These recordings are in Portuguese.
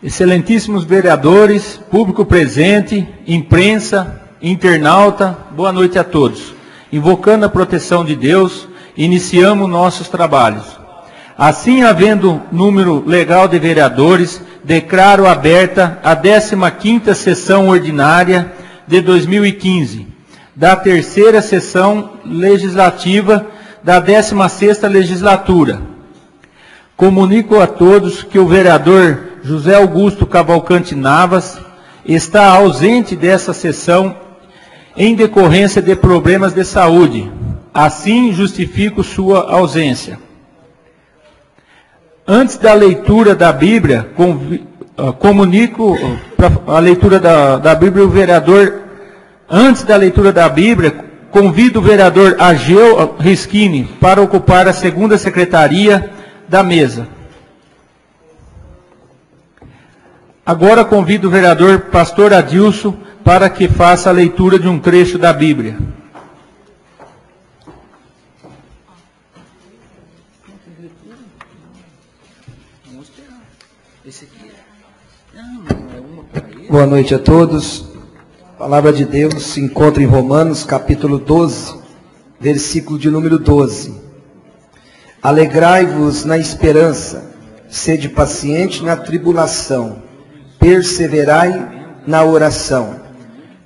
Excelentíssimos vereadores, público presente, imprensa, internauta, boa noite a todos. Invocando a proteção de Deus, iniciamos nossos trabalhos. Assim, havendo número legal de vereadores, declaro aberta a 15ª sessão ordinária de 2015, da terceira sessão legislativa da 16ª legislatura. Comunico a todos que o vereador José Augusto Cavalcante Navas está ausente dessa sessão em decorrência de problemas de saúde. Assim, justifico sua ausência. Antes da leitura da Bíblia, comunico para a leitura da Bíblia o vereador. Antes da leitura da Bíblia, convido o vereador Ageu Rischini para ocupar a segunda secretaria da mesa. Agora convido o vereador Pastor Adilson para que faça a leitura de um trecho da Bíblia. Boa noite a todos. A palavra de Deus se encontra em Romanos, capítulo 12, versículo de número 12. Alegrai-vos na esperança, sede paciente na tribulação, perseverai na oração,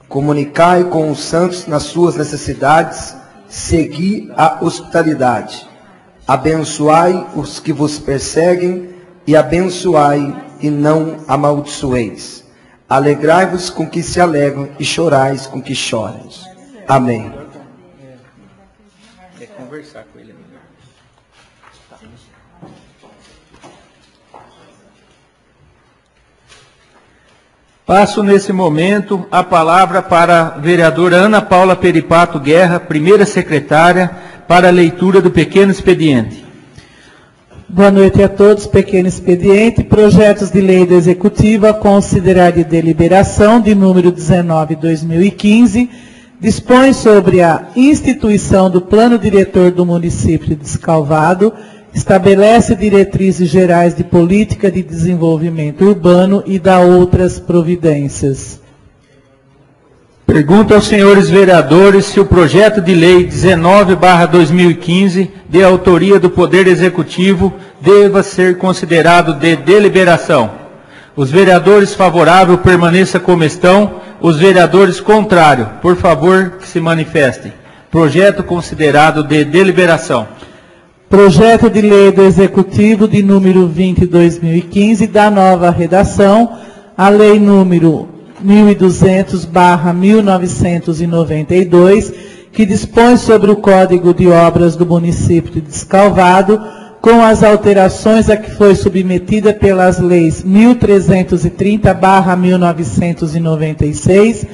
comunicai com os santos nas suas necessidades, segui a hospitalidade, abençoai os que vos perseguem e abençoai e não amaldiçoeis. Alegrai-vos com que se alegram e chorais com que chorem. Amém. É conversar com ele. Passo nesse momento a palavra para a vereadora Ana Paula Peripato Guerra, primeira secretária, para a leitura do pequeno expediente. Boa noite a todos. Pequeno expediente, projetos de lei do Executivo a considerar de deliberação de número 19/2015, dispõe sobre a instituição do Plano Diretor do município de Descalvado, estabelece diretrizes gerais de política de desenvolvimento urbano e dá outras providências. Pergunto aos senhores vereadores se o projeto de lei 19/2015, de autoria do Poder Executivo, deva ser considerado de deliberação. Os vereadores favoráveis permaneçam como estão. Os vereadores contrários, por favor, que se manifestem. Projeto considerado de deliberação. Projeto de lei do Executivo de número 20/2015, da nova redação, a lei número 1200/1992, que dispõe sobre o Código de Obras do município de Descalvado, com as alterações a que foi submetida pelas leis 1330/1996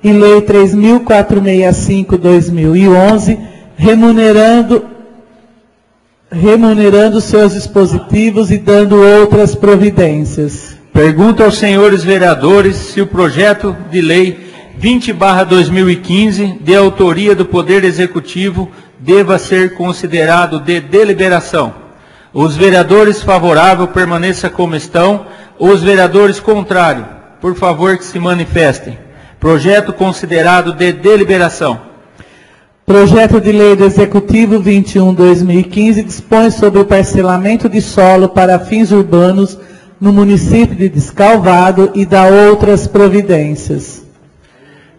e lei 3465/2011, remunerando seus dispositivos e dando outras providências. Pergunto aos senhores vereadores se o projeto de lei 20/2015, de autoria do Poder Executivo, deva ser considerado de deliberação. Os vereadores favoráveis permaneçam como estão. Os vereadores contrários, por favor, que se manifestem. Projeto considerado de deliberação. Projeto de lei do Executivo 21/2015 dispõe sobre o parcelamento de solo para fins urbanos no município de Descalvado e dá outras providências.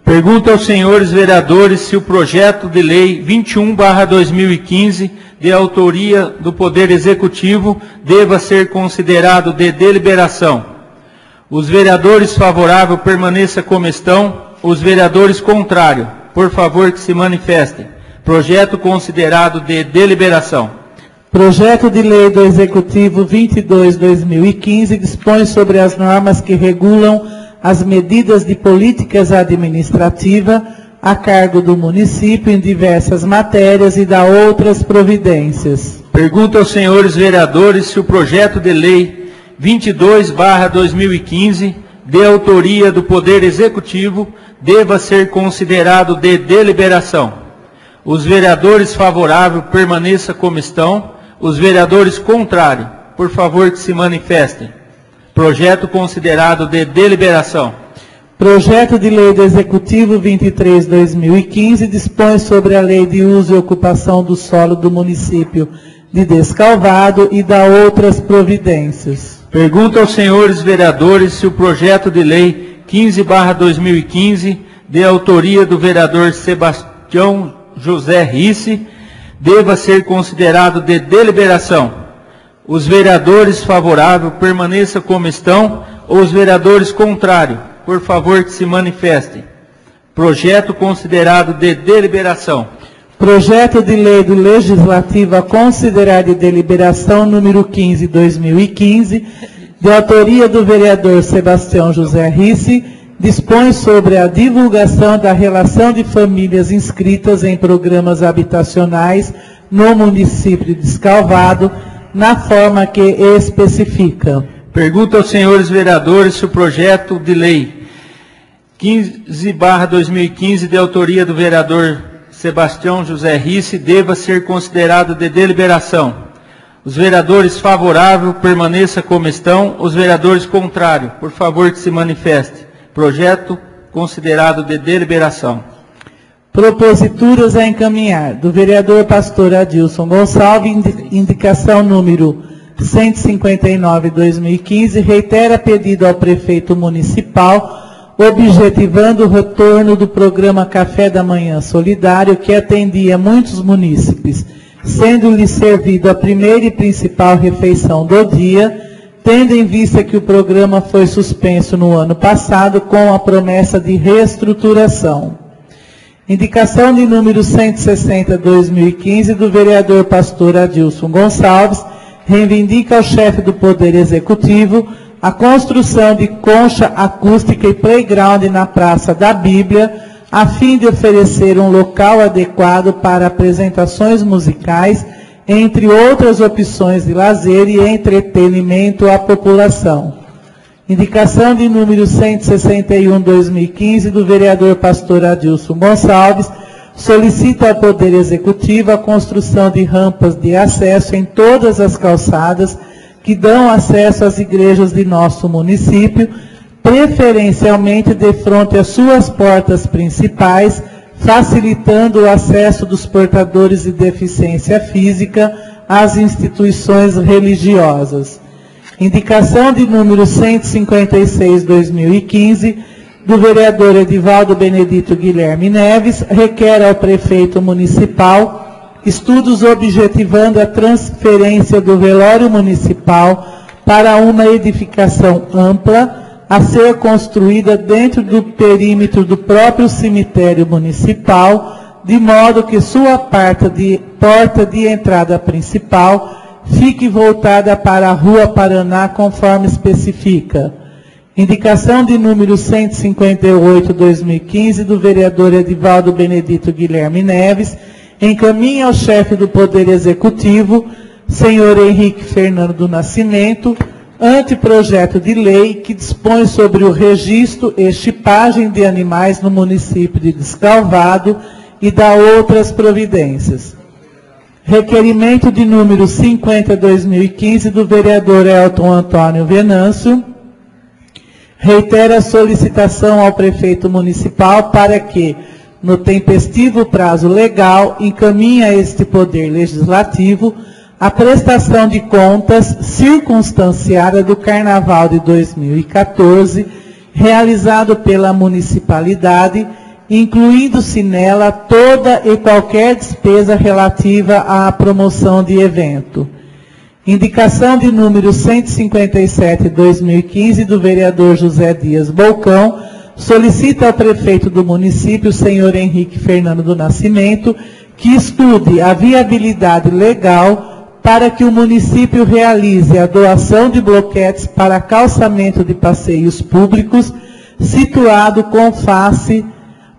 Pergunto aos senhores vereadores se o projeto de lei 21/2015, de autoria do Poder Executivo, deva ser considerado de deliberação. Os vereadores favoráveis permaneçam como estão. Os vereadores contrários, por favor, que se manifestem. Projeto considerado de deliberação. Projeto de lei do Executivo 22/2015 dispõe sobre as normas que regulam as medidas de políticas administrativas a cargo do município em diversas matérias e dá outras providências. Pergunto aos senhores vereadores se o projeto de lei 22/2015, de autoria do Poder Executivo, deva ser considerado de deliberação. Os vereadores favoráveis permaneçam como estão. Os vereadores contrários, por favor, que se manifestem. Projeto considerado de deliberação. Projeto de Lei do Executivo 23/2015 dispõe sobre a Lei de Uso e Ocupação do Solo do Município de Descalvado e dá outras providências. Pergunto aos senhores vereadores se o projeto de lei 15/2015, de autoria do vereador Sebastião José Risse, deva ser considerado de deliberação. Os vereadores favoráveis permaneçam como estão, ou os vereadores contrários, por favor, que se manifestem. Projeto considerado de deliberação. Projeto de Lei do Legislativo a considerar de deliberação número 15/2015, de autoria do vereador Sebastião José Risse, dispõe sobre a divulgação da relação de famílias inscritas em programas habitacionais no município de Descalvado, na forma que especifica. Pergunto aos senhores vereadores se o projeto de lei 15/2015, de autoria do vereador Sebastião José Risse, deva ser considerado de deliberação. Os vereadores favoráveis permaneçam como estão, os vereadores contrários, por favor, que se manifeste. Projeto considerado de deliberação. Proposituras a encaminhar. Do vereador pastor Adilson Gonçalves, indicação número 159/2015, reitera pedido ao prefeito municipal, objetivando o retorno do programa Café da Manhã Solidário, que atendia muitos munícipes, sendo-lhe servido a primeira e principal refeição do dia, tendo em vista que o programa foi suspenso no ano passado com a promessa de reestruturação. Indicação de número 160/2015 do vereador pastor Adilson Gonçalves, reivindica ao chefe do Poder Executivo a construção de concha acústica e playground na Praça da Bíblia, a fim de oferecer um local adequado para apresentações musicais, entre outras opções de lazer e entretenimento à população. Indicação de número 161/2015 do vereador pastor Adilson Gonçalves, solicita ao Poder Executivo a construção de rampas de acesso em todas as calçadas que dão acesso às igrejas de nosso município, preferencialmente de frente às suas portas principais, facilitando o acesso dos portadores de deficiência física às instituições religiosas. Indicação de número 156/2015, do vereador Edivaldo Benedito Guilherme Neves, requer ao prefeito municipal estudos objetivando a transferência do velório municipal para uma edificação ampla a ser construída dentro do perímetro do próprio cemitério municipal, de modo que sua porta de entrada principal fique voltada para a Rua Paraná, conforme especifica. Indicação de número 158/2015 do vereador Edivaldo Benedito Guilherme Neves, encaminha ao chefe do Poder Executivo, senhor Henrique Fernando do Nascimento, anteprojeto de lei que dispõe sobre o registro e chipagem de animais no município de Descalvado e dá outras providências. Requerimento de número 50/2015 do vereador Elton Antônio Venâncio, reitera a solicitação ao prefeito municipal para que, no tempestivo prazo legal, encaminhe a este Poder Legislativo a prestação de contas circunstanciada do Carnaval de 2014, realizado pela municipalidade, incluindo-se nela toda e qualquer despesa relativa à promoção de evento. Indicação de número 157/2015 do vereador José Dias Bolcão, solicita ao prefeito do município, senhor Henrique Fernando do Nascimento, que estude a viabilidade legal para que o município realize a doação de bloquetes para calçamento de passeios públicos, situado com face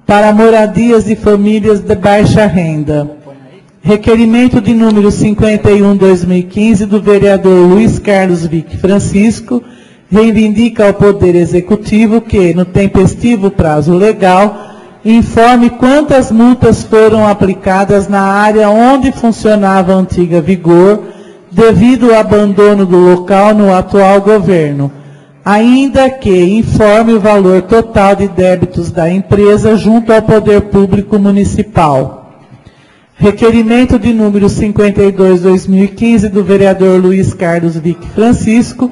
para moradias de famílias de baixa renda. Requerimento de número 51/2015 do vereador Luiz Carlos Vick Francisco, reivindica ao Poder Executivo que, no tempestivo prazo legal, informe quantas multas foram aplicadas na área onde funcionava a antiga Vigor, devido ao abandono do local no atual governo. ainda que informe o valor total de débitos da empresa junto ao Poder Público Municipal. Requerimento de número 52/2015 do vereador Luiz Carlos Vick Francisco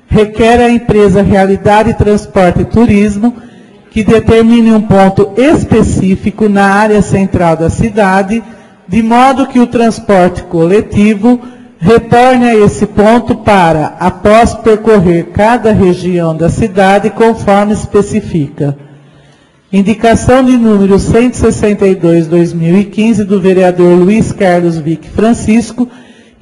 requer à empresa Realidade Transporte e Turismo que determine um ponto específico na área central da cidade, de modo que o transporte coletivo retorne a esse ponto para, após percorrer cada região da cidade, conforme especifica. Indicação de número 162/2015 do vereador Luiz Carlos Vick Francisco,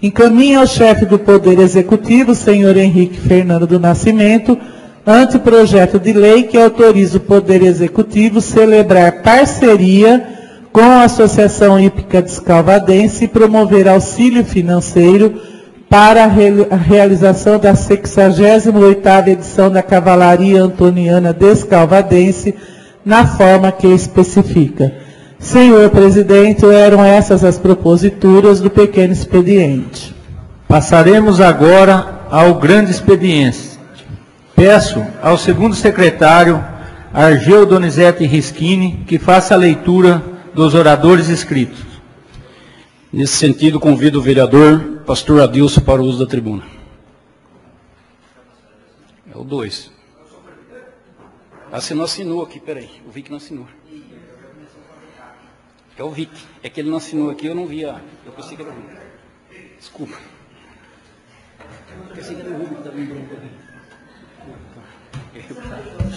encaminha ao chefe do Poder Executivo, senhor Henrique Fernando do Nascimento, anteprojeto de lei que autoriza o Poder Executivo celebrar parceria com a Associação Hípica Descalvadense e promover auxílio financeiro para a realização da 68ª edição da Cavalaria Antoniana Descalvadense, na forma que especifica. Senhor presidente, eram essas as proposituras do pequeno expediente. Passaremos agora ao grande expediente. Peço ao segundo secretário, Argeu Donizete Rischini, que faça a leitura dos oradores inscritos. Nesse sentido, convido o vereador Pastor Adilson para o uso da tribuna. É o 2. Você não assinou aqui, peraí. O Vick não assinou. É o Vick. É que ele não assinou aqui, eu não vi. Eu pensei que era o Vick. Desculpa. Eu pensei que era o Vick que estava lembrando aqui.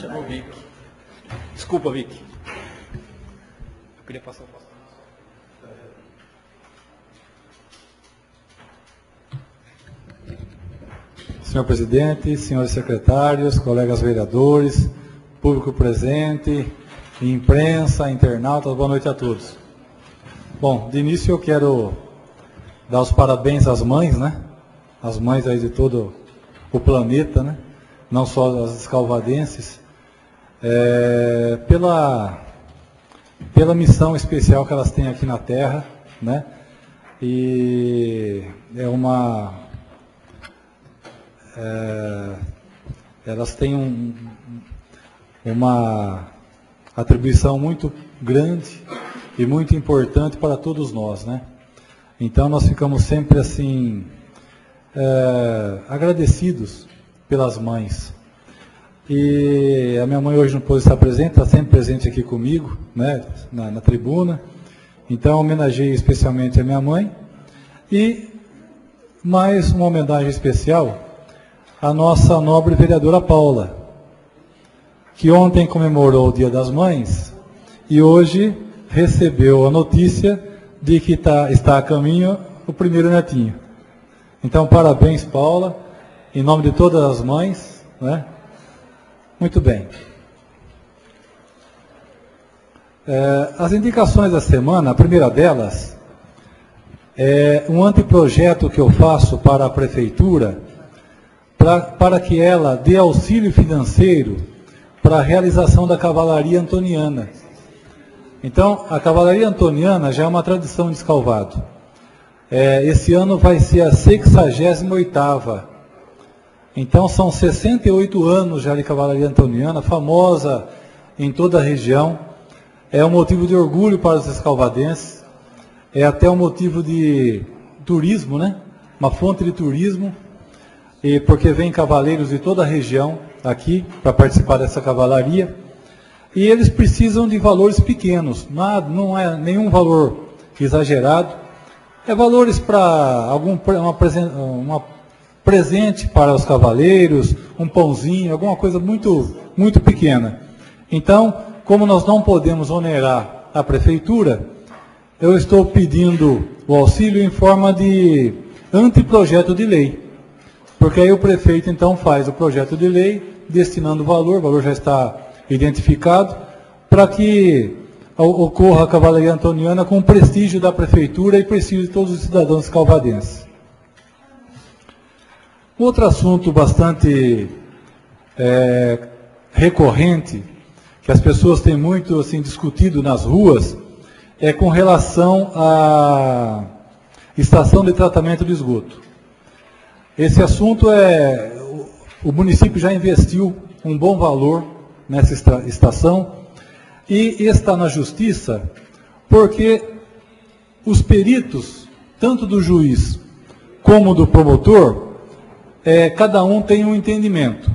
Chamou o Vick. Desculpa, Vick. Eu queria passar o passo. Senhor presidente, senhores secretários, colegas vereadores, público presente, imprensa, internautas, boa noite a todos. Bom, de início eu quero dar os parabéns às mães, né? As mães aí de todo o planeta, né? Não só as escalvadenses, pela missão especial que elas têm aqui na Terra, né? E elas têm uma atribuição muito grande e muito importante para todos nós, né? Então nós ficamos sempre assim agradecidos pelas mães. E a minha mãe hoje não pôde estar presente, está sempre presente aqui comigo, né, na tribuna. Então homenageei especialmente a minha mãe. E mais uma homenagem especial à nossa nobre vereadora Paula, que ontem comemorou o Dia das Mães e hoje recebeu a notícia de que está a caminho o primeiro netinho. Então, parabéns, Paula, em nome de todas as mães, né? Muito bem. As indicações da semana, a primeira delas, é um anteprojeto que eu faço para a Prefeitura, para que ela dê auxílio financeiro para a realização da Cavalaria Antoniana. Então, a Cavalaria Antoniana já é uma tradição de Escalvado. Esse ano vai ser a 68ª. Então, são 68 anos já de Cavalaria Antoniana, famosa em toda a região. É um motivo de orgulho para os escalvadenses. É até um motivo de turismo, né? Uma fonte de turismo. E porque vem cavaleiros de toda a região aqui para participar dessa cavalaria. E eles precisam de valores pequenos. Não é nenhum valor exagerado. É valores para uma presente para os cavaleiros, um pãozinho, alguma coisa muito, muito pequena. Então, como nós não podemos onerar a prefeitura, eu estou pedindo o auxílio em forma de anteprojeto de lei. Porque aí o prefeito então faz o projeto de lei, destinando o valor já está identificado, para que ocorra a Cavalaria Antoniana com o prestígio da prefeitura e prestígio de todos os cidadãos calvadenses. Outro assunto bastante recorrente, que as pessoas têm muito assim, discutido nas ruas, é com relação à estação de tratamento de esgoto. Esse assunto O município já investiu um bom valor nessa estação e está na justiça porque os peritos, tanto do juiz como do promotor, cada um tem um entendimento.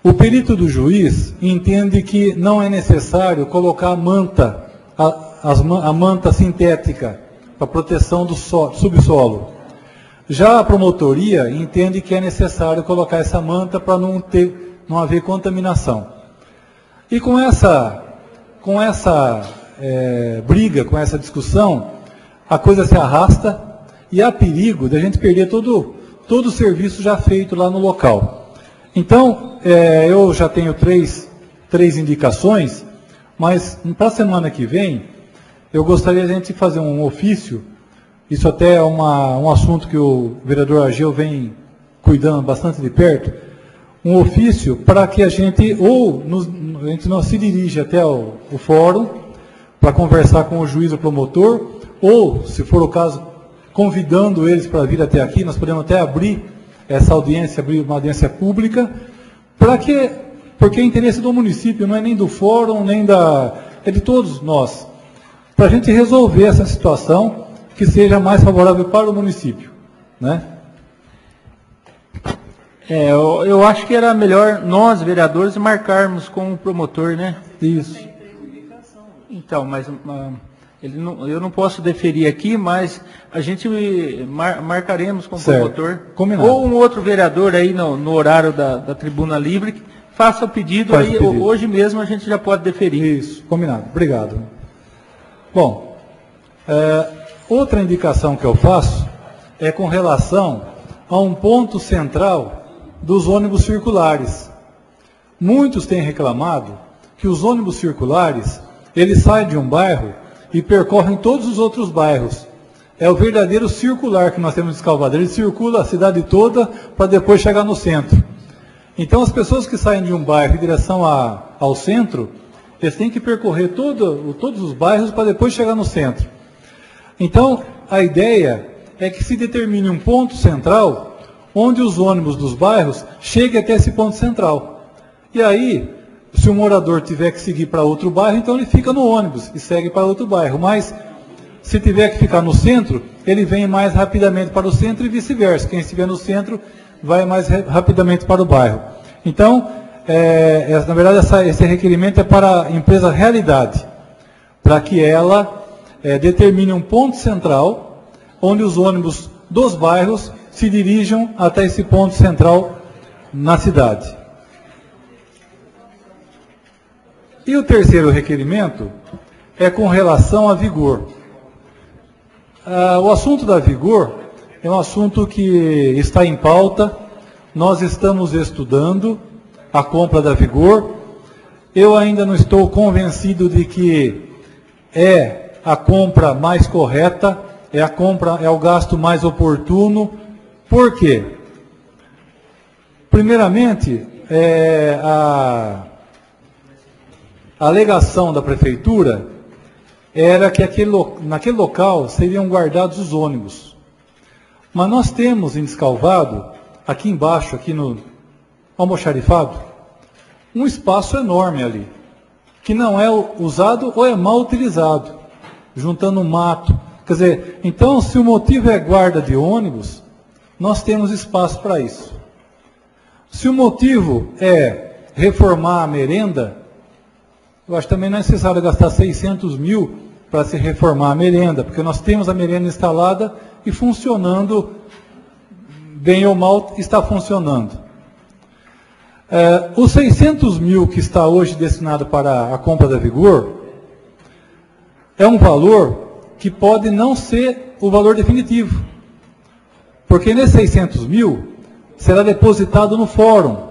O perito do juiz entende que não é necessário colocar a manta, a manta sintética para proteção do subsolo. Já a promotoria entende que é necessário colocar essa manta para não haver contaminação. E com essa briga, com essa discussão, a coisa se arrasta e há perigo de a gente perder todo o serviço já feito lá no local. Então, eu já tenho três indicações, mas para a semana que vem, eu gostaria de a gente fazer um ofício. Isso até é um assunto que o vereador Ageu vem cuidando bastante de perto, um ofício para que a gente não se dirige até o fórum para conversar com o juiz ou promotor, ou, se for o caso, convidando eles para vir até aqui, nós podemos até abrir essa audiência, abrir uma audiência pública, porque é interesse do município, não é nem do fórum, é de todos nós, para a gente resolver essa situação que seja mais favorável para o município, né? Eu acho que era melhor nós, vereadores, marcarmos com o promotor, né? Isso. Então, mas eu não posso deferir aqui, mas a gente marcaremos com o promotor. Combinado. Ou um outro vereador aí no horário da tribuna livre, que faça o pedido, hoje mesmo a gente já pode deferir. Isso, combinado. Obrigado. Bom, outra indicação que eu faço é com relação a um ponto central dos ônibus circulares. Muitos têm reclamado que os ônibus circulares, eles saem de um bairro e percorrem todos os outros bairros. É o verdadeiro circular que nós temos em Escalvado. Ele circula a cidade toda para depois chegar no centro. Então, as pessoas que saem de um bairro em direção ao centro, eles têm que percorrer todos os bairros para depois chegar no centro. Então, a ideia é que se determine um ponto central onde os ônibus dos bairros cheguem até esse ponto central. E aí, se o morador tiver que seguir para outro bairro, então ele fica no ônibus e segue para outro bairro. Mas, se tiver que ficar no centro, ele vem mais rapidamente para o centro e vice-versa. Quem estiver no centro vai mais rapidamente para o bairro. Então, na verdade, esse requerimento é para a empresa Realidade, para que ela determine um ponto central onde os ônibus dos bairros se dirijam até esse ponto central na cidade. E o terceiro requerimento é com relação à Vigor. O assunto da Vigor é um assunto que está em pauta. Nós estamos estudando a compra da Vigor. Eu ainda não estou convencido de que é a compra mais correta, é o gasto mais oportuno. Por quê? Primeiramente, a alegação da prefeitura era que naquele local seriam guardados os ônibus. Mas nós temos em Descalvado, aqui embaixo, aqui no almoxarifado, um espaço enorme ali, que não é usado ou é mal utilizado, juntando mato. Quer dizer, então, se o motivo é guarda de ônibus, nós temos espaço para isso. Se o motivo é reformar a merenda, eu acho que também não é necessário gastar 600 mil para se reformar a merenda, porque nós temos a merenda instalada e funcionando, bem ou mal, está funcionando. Os 600 mil que está hoje destinado para a compra da Vigor, é um valor que pode não ser o valor definitivo. Porque nesses 600 mil será depositado no fórum.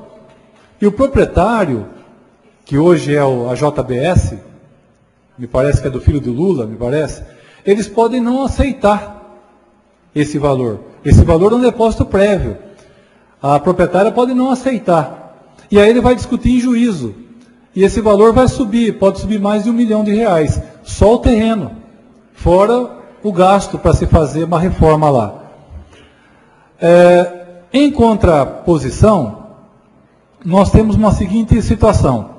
E o proprietário, que hoje é a JBS, me parece que é do filho do Lula, me parece, eles podem não aceitar esse valor. Esse valor é um depósito prévio. A proprietária pode não aceitar. E aí ele vai discutir em juízo. E esse valor vai subir, pode subir mais de R$1 milhão, só o terreno, fora o gasto para se fazer uma reforma lá. Em contraposição, nós temos uma seguinte situação.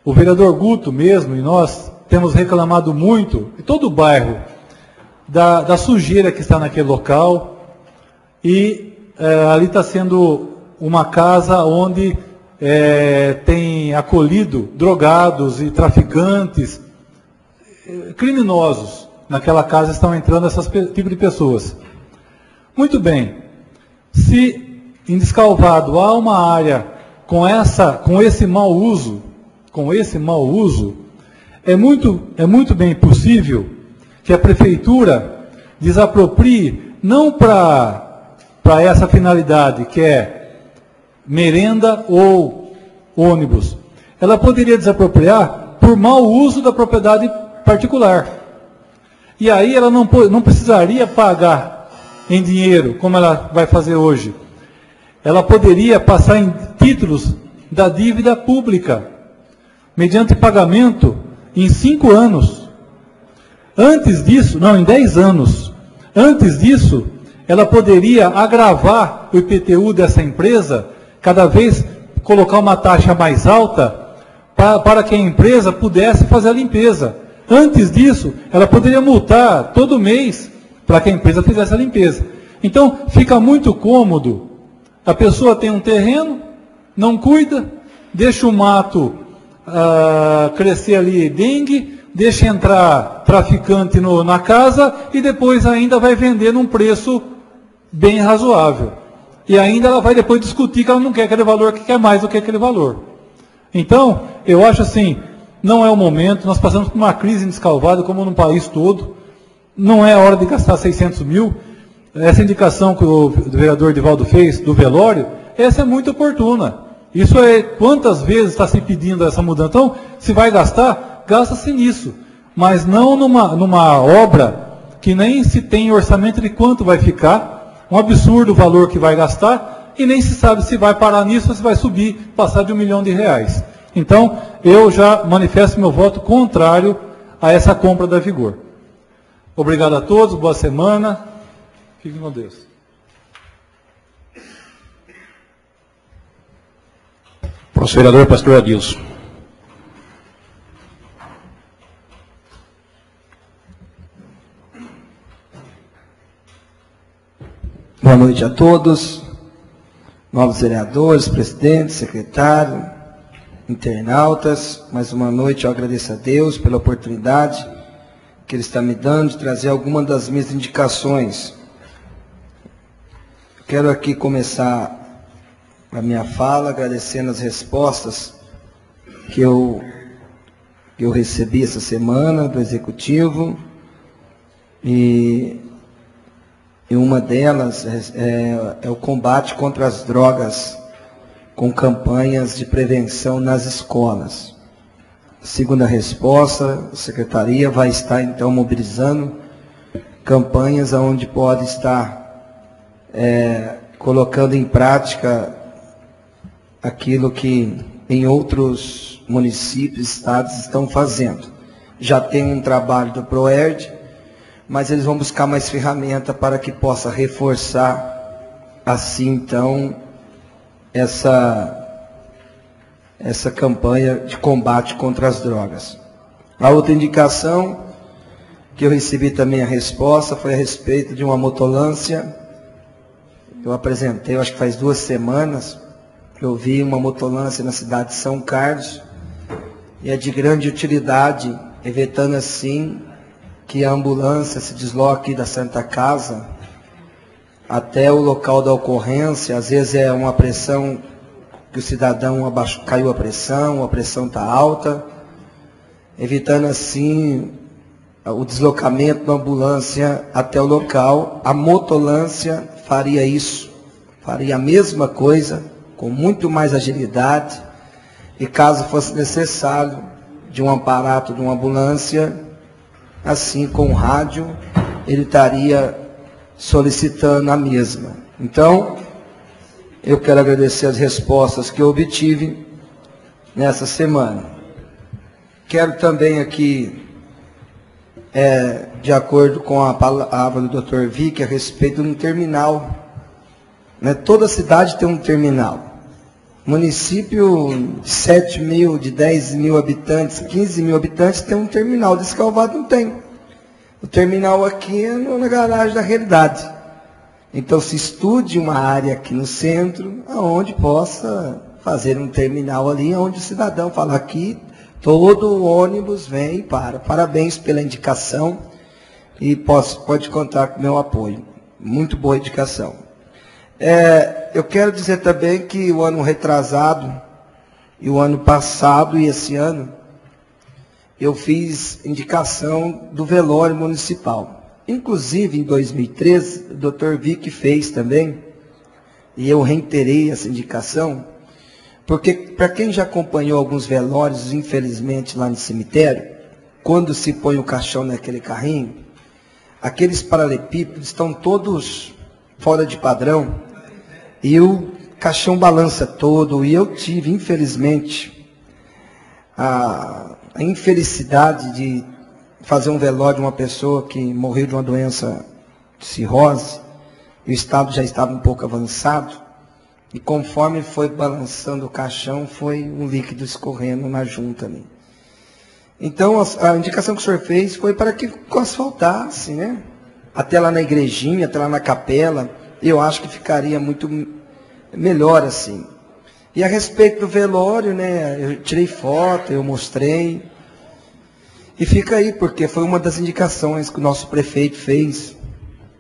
O vereador Guto mesmo e nós temos reclamado muito, em todo o bairro, da sujeira que está naquele local, e ali está sendo uma casa onde tem acolhido drogados e traficantes, criminosos. Naquela casa estão entrando esses tipos de pessoas. Muito bem, se em Descalvado há uma área com esse mau uso, é muito bem possível que a prefeitura desaproprie, não para essa finalidade, que é merenda ou ônibus. Ela poderia desapropriar por mau uso da propriedade particular. E aí ela não precisaria pagar em dinheiro, como ela vai fazer hoje. Ela poderia passar em títulos da dívida pública, mediante pagamento em 5 anos. Antes disso, não, em 10 anos. Antes disso, ela poderia agravar o IPTU dessa empresa, cada vez colocar uma taxa mais alta, para que a empresa pudesse fazer a limpeza. Antes disso, ela poderia multar todo mês para que a empresa fizesse a limpeza. Então, fica muito cômodo. A pessoa tem um terreno, não cuida, deixa o mato crescer ali dengue, deixa entrar traficante na casa e depois ainda vai vender num preço bem razoável. E ainda ela vai depois discutir que ela não quer aquele valor, que quer mais do que aquele valor. Então, eu acho assim, não é o momento, nós passamos por uma crise em Descalvado, como no país todo, não é a hora de gastar 600 mil. Essa indicação que o vereador Divaldo fez, do velório, essa é muito oportuna. Isso é, quantas vezes está se pedindo essa mudança? Então, se vai gastar, gasta-se nisso. Mas não numa obra que nem se tem orçamento de quanto vai ficar, um absurdo o valor que vai gastar, e nem se sabe se vai parar nisso ou se vai subir, passar de R$1 milhão. Então, eu já manifesto meu voto contrário a essa compra da Vigor. Obrigado a todos, boa semana, fiquem com Deus. Próximo vereador, pastor Adilson. Boa noite a todos, novos vereadores, presidente, secretário, internautas. Mais uma noite eu agradeço a Deus pela oportunidade que Ele está me dando de trazer algumas das minhas indicações. Quero aqui começar a minha fala agradecendo as respostas que eu recebi essa semana do Executivo, e uma delas é o combate contra as drogas, com campanhas de prevenção nas escolas. Segundo a resposta, a Secretaria vai estar então mobilizando campanhas onde pode estar colocando em prática aquilo que em outros municípios, estados estão fazendo. Já tem um trabalho do PROERD, mas eles vão buscar mais ferramenta para que possa reforçar, assim, então, essa campanha de combate contra as drogas. A outra indicação, que eu recebi também a resposta, foi a respeito de uma motolância. Eu apresentei, acho que faz 2 semanas, eu vi uma motolância na cidade de São Carlos, e é de grande utilidade, evitando assim que a ambulância se desloque da Santa Casa até o local da ocorrência. Às vezes é uma pressão que o cidadão caiu a pressão está alta, evitando assim o deslocamento da ambulância até o local. A motolância faria isso, faria a mesma coisa, com muito mais agilidade, e caso fosse necessário de um aparato de uma ambulância, assim com o rádio, ele estaria solicitando a mesma. Então, eu quero agradecer as respostas que eu obtive nessa semana. Quero também aqui, de acordo com a palavra do Dr. Vick, a respeito de um terminal. Toda cidade tem um terminal. Município de 7 mil, de 10 mil habitantes, 15 mil habitantes, tem um terminal. Descalvado não tem. O terminal aqui é na garagem da realidade. Então se estude uma área aqui no centro, aonde possa fazer um terminal ali, onde o cidadão fala aqui, todo ônibus vem e para. Parabéns pela indicação e pode contar com o meu apoio. Muito boa indicação. Eu quero dizer também que o ano retrasado, e o ano passado e esse ano, eu fiz indicação do velório municipal. Inclusive, em 2013, o Dr. Vick fez também, e eu reiterei essa indicação, porque para quem já acompanhou alguns velórios, infelizmente, lá no cemitério, quando se põe o caixão naquele carrinho, aqueles paralelepípedos estão todos fora de padrão, e o caixão balança todo, e eu tive, infelizmente, a infelicidade de fazer um velório de uma pessoa que morreu de uma doença de cirrose, e o estado já estava um pouco avançado, e conforme foi balançando o caixão, foi um líquido escorrendo na junta ali. Então, a indicação que o senhor fez foi para que asfaltasse, né? Até lá na igrejinha, até lá na capela, eu acho que ficaria muito melhor assim. E a respeito do velório, né, eu tirei foto, eu mostrei. E fica aí, porque foi uma das indicações que o nosso prefeito fez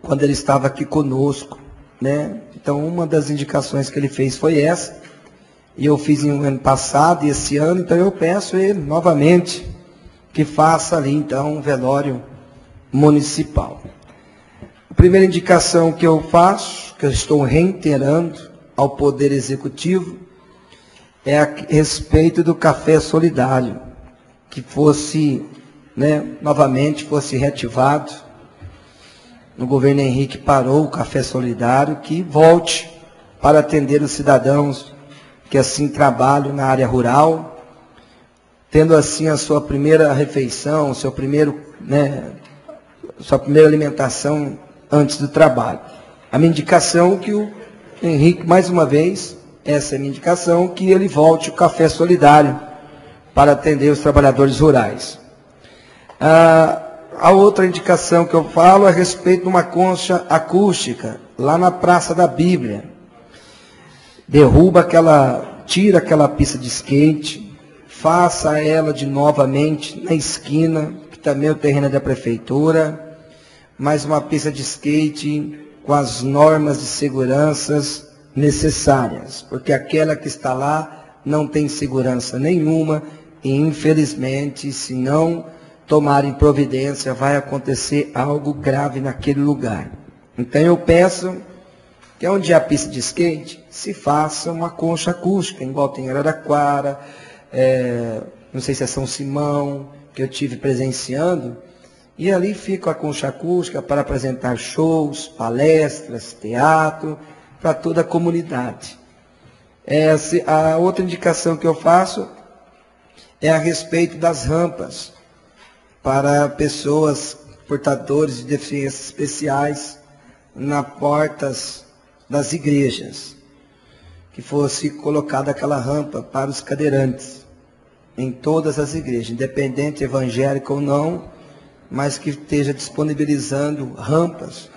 quando ele estava aqui conosco, né? Então, uma das indicações que ele fez foi essa. E eu fiz no ano passado e esse ano, então eu peço a ele novamente que faça ali, então, um velório municipal. A primeira indicação que eu faço, que eu estou reiterando ao Poder Executivo, é a respeito do café solidário, que fosse, né, novamente fosse reativado. No governo Henrique parou o café solidário, que volte para atender os cidadãos que assim trabalham na área rural, tendo assim a sua primeira refeição, seu primeiro, né, sua primeira alimentação antes do trabalho. A minha indicação que o Henrique, mais uma vez, essa é a minha indicação, que ele volte o café solidário para atender os trabalhadores rurais. A outra indicação que eu falo é a respeito de uma concha acústica, lá na Praça da Bíblia. Tira aquela pista de skate, faça ela de novamente na esquina, que também é o terreno é da prefeitura, mais uma pista de skate com as normas de segurança necessárias, porque aquela que está lá não tem segurança nenhuma e, infelizmente, se não tomarem providência, vai acontecer algo grave naquele lugar. Então eu peço que onde há pista de skate, se faça uma concha acústica, igual tem em Araraquara, não sei se é São Simão, que eu tive presenciando, e ali fica a concha acústica para apresentar shows, palestras, teatro, para toda a comunidade. A outra indicação que eu faço é a respeito das rampas, para pessoas portadores de deficiências especiais nas portas das igrejas, que fosse colocada aquela rampa para os cadeirantes em todas as igrejas, independente evangélica ou não, mas que esteja disponibilizando rampas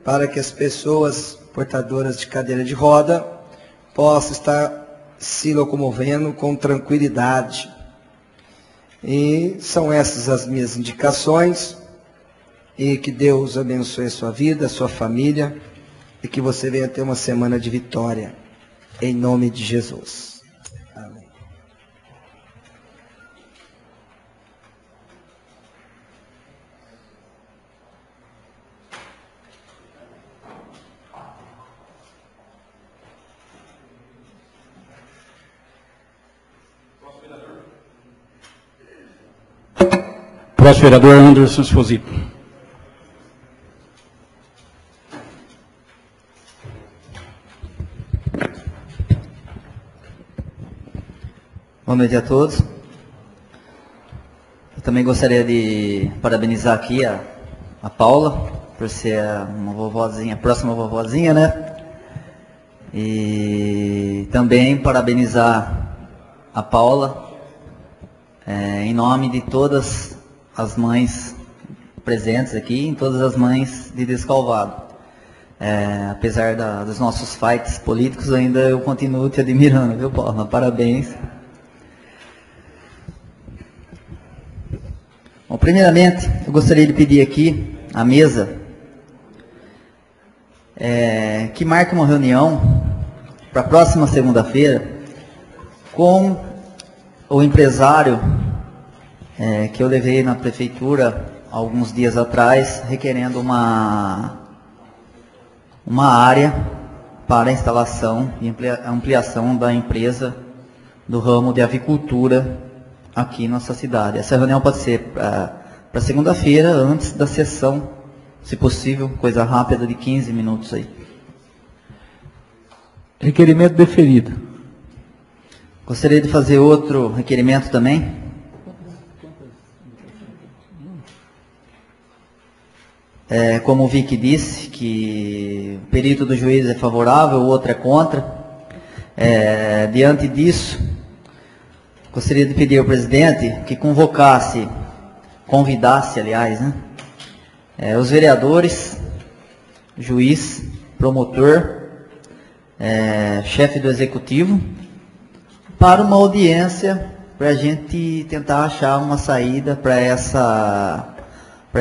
para que as pessoas portadoras de cadeira de roda possam estar se locomovendo com tranquilidade. E são essas as minhas indicações, e que Deus abençoe a sua vida, a sua família, e que você venha ter uma semana de vitória, em nome de Jesus. Amém. Próximo vereador Anderson Esposito. Boa noite a todos. Eu também gostaria de parabenizar aqui a Paula, por ser uma vovozinha, próxima vovozinha, né? E também parabenizar a Paula, em nome de todas as mães presentes aqui, em todas as mães de Descalvado. Apesar dos nossos fights políticos, ainda eu continuo te admirando, viu, Paula? Parabéns. Bom, primeiramente, eu gostaria de pedir aqui à mesa que marque uma reunião para a próxima segunda-feira com o empresário que eu levei na prefeitura alguns dias atrás, requerendo uma área para a instalação e ampliação da empresa do ramo de avicultura aqui em nossa cidade. Essa reunião pode ser para segunda-feira, antes da sessão, se possível, coisa rápida de 15 minutos aí. Requerimento deferido. Gostaria de fazer outro requerimento também. Como o Vicky disse, que o perito do juiz é favorável, o outro é contra. Diante disso, gostaria de pedir ao presidente que convidasse, aliás, né, os vereadores, juiz, promotor, chefe do executivo, para uma audiência, para a gente tentar achar uma saída para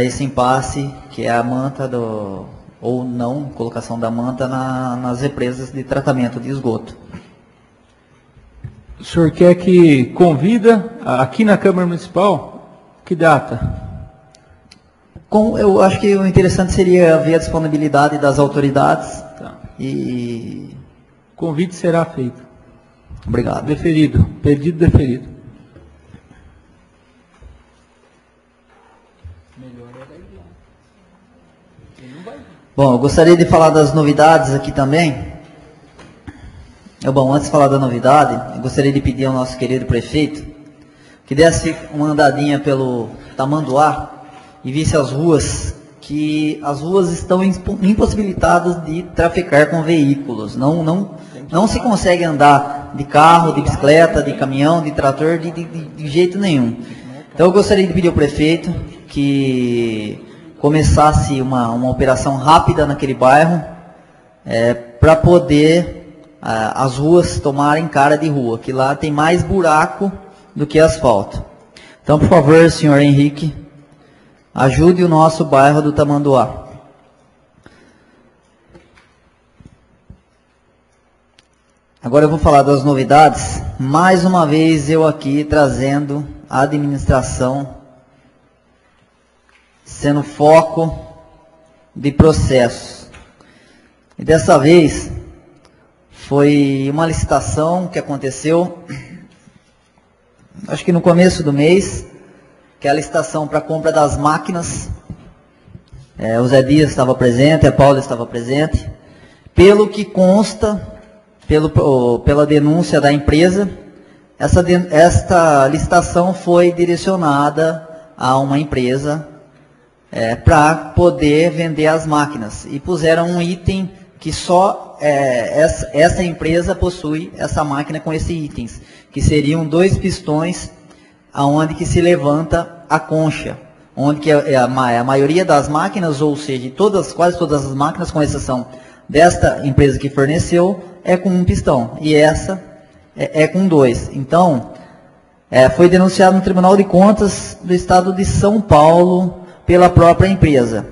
esse impasse, que é a manta ou não colocação da manta nas represas de tratamento de esgoto. O senhor quer que convida aqui na Câmara Municipal? Que data? Eu acho que o interessante seria ver a disponibilidade das autoridades. Tá. E O convite será feito. obrigado. Deferido. Pedido deferido. Bom, eu gostaria de falar das novidades aqui também. Bom, antes de falar da novidade, eu gostaria de pedir ao nosso querido prefeito que desse uma andadinha pelo Tamanduá e visse as ruas, que as ruas estão impossibilitadas de traficar com veículos. Não se consegue andar de carro, de bicicleta, de caminhão, de trator, de jeito nenhum. Então eu gostaria de pedir ao prefeito que começasse uma operação rápida naquele bairro, para poder as ruas tomarem cara de rua, que lá tem mais buraco do que asfalto. Então, por favor, senhor Henrique, ajude o nosso bairro do Tamanduá. Agora eu vou falar das novidades. Mais uma vez eu aqui trazendo a administração sendo foco de processos. E dessa vez foi uma licitação que aconteceu, acho que no começo do mês, que é a licitação para a compra das máquinas. O Zé Dias estava presente, a Paula estava presente. Pelo que consta, pela denúncia da empresa, esta licitação foi direcionada a uma empresa para poder vender as máquinas. E puseram um item que só essa empresa possui essa máquina com esses itens, que seriam 2 pistões aonde que se levanta a concha, onde que a maioria das máquinas, ou seja, quase todas as máquinas, com exceção desta empresa que forneceu, é com um pistão, e essa é com 2. Então, foi denunciado no Tribunal de Contas do Estado de São Paulo pela própria empresa.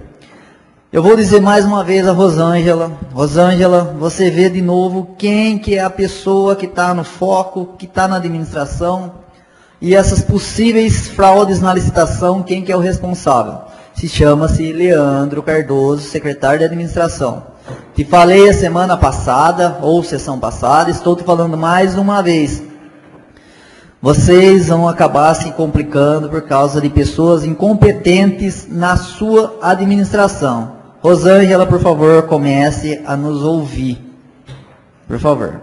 Eu vou dizer mais uma vez a Rosângela. Rosângela, você vê de novo quem que é a pessoa que está no foco, que está na administração, e essas possíveis fraudes na licitação, quem que é o responsável? Chama-se Leandro Cardoso, secretário de administração. Te falei a semana passada, ou sessão passada, estou te falando mais uma vez. Vocês vão acabar se complicando por causa de pessoas incompetentes na sua administração. Rosângela, por favor, comece a nos ouvir. Por favor.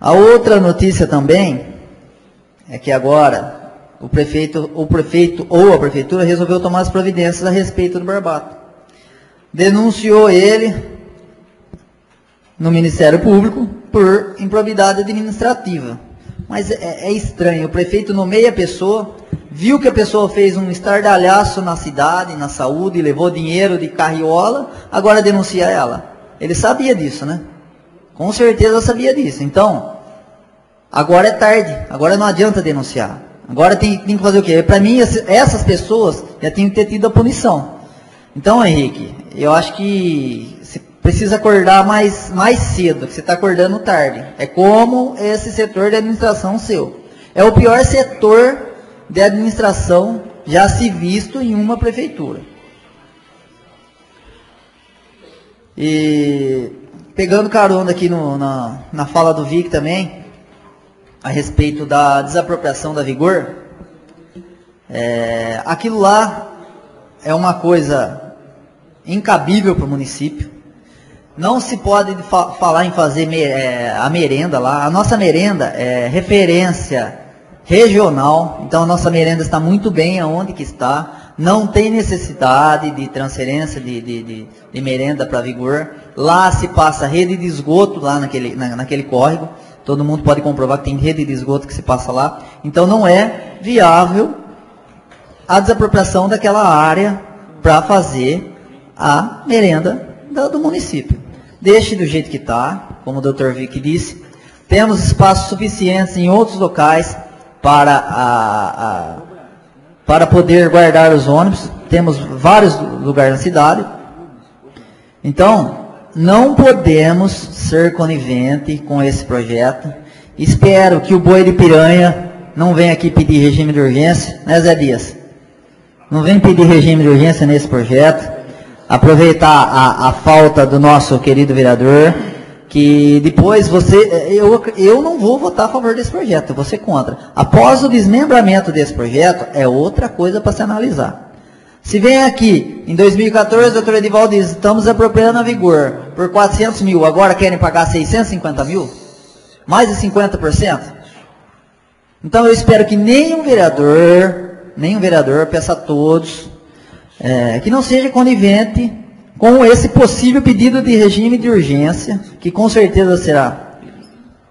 A outra notícia também é que agora o prefeito ou a prefeitura resolveu tomar as providências a respeito do Barbato. denunciou ele no Ministério Público por improbidade administrativa. Mas é estranho, o prefeito nomeia a pessoa, viu que a pessoa fez um estardalhaço na cidade, na saúde, levou dinheiro de carriola, agora denuncia ela. Ele sabia disso, né? Com certeza sabia disso. Então, agora é tarde, agora não adianta denunciar. Agora tem que fazer o quê? Para mim, essas pessoas já tinham que ter tido a punição. Então, Henrique, eu acho que você precisa acordar mais cedo, que você está acordando tarde. É como esse setor de administração seu. É o pior setor de administração já se visto em uma prefeitura. E pegando carona aqui na fala do Vic também, a respeito da desapropriação da Vigor, aquilo lá é uma coisa incabível para o município. Não se pode falar em fazer a merenda lá. A nossa merenda é referência regional, então a nossa merenda está muito bem aonde que está. Não tem necessidade de transferência de merenda para Vigor. Lá se passa rede de esgoto lá naquele córrego. Todo mundo pode comprovar que tem rede de esgoto que se passa lá. Então não é viável a desapropriação daquela área para fazer a merenda do município. Deixe do jeito que está, como o Dr. Vic disse. Temos espaços suficientes em outros locais para poder guardar os ônibus. Temos vários lugares na cidade. Então, não podemos ser conivente com esse projeto. Espero que o boi de piranha não venha aqui pedir regime de urgência, né, Zé Dias? Não vem pedir regime de urgência nesse projeto. Aproveitar a falta do nosso querido vereador, que depois eu não vou votar a favor desse projeto, eu vou ser contra. Após o desmembramento desse projeto, é outra coisa para se analisar. Se vem aqui, em 2014, o doutor Edivaldo diz, estamos apropriando a Vigor por 400 mil, agora querem pagar 650 mil? Mais de 50%? Então eu espero que nenhum vereador, peça a todos, que não seja conivente com esse possível pedido de regime de urgência, que com certeza será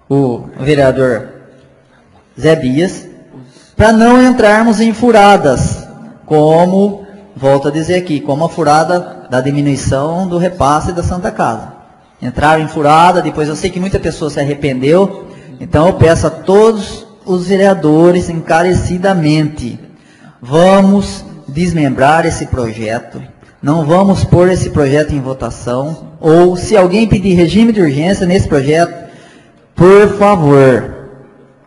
o vereador Zé Bias, para não entrarmos em furadas, como... Volto a dizer aqui, como a furada da diminuição do repasse da Santa Casa. Entraram em furada, depois eu sei que muita pessoa se arrependeu, então eu peço a todos os vereadores encarecidamente, vamos desmembrar esse projeto, não vamos pôr esse projeto em votação, ou se alguém pedir regime de urgência nesse projeto, por favor,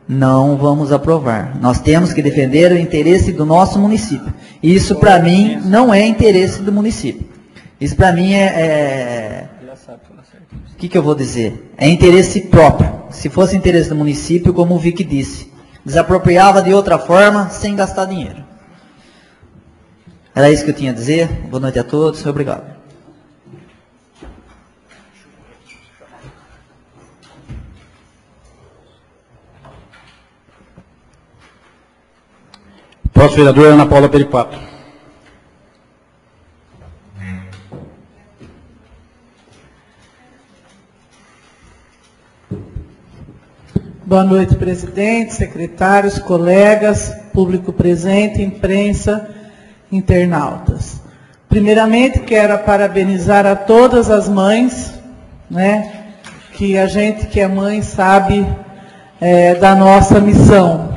não vamos aprovar. Nós temos que defender o interesse do nosso município. Isso, para mim, não é interesse do município. Isso, para mim, o que eu vou dizer? É interesse próprio. Se fosse interesse do município, como o Vic disse, desapropriava de outra forma, sem gastar dinheiro. Era isso que eu tinha a dizer. Boa noite a todos. Obrigado. Próximo vereador, Ana Paula Peripato. Boa noite, presidente, secretários, colegas, público presente, imprensa, internautas. Primeiramente, quero parabenizar a todas as mães, né, que a gente que é mãe sabe da nossa missão.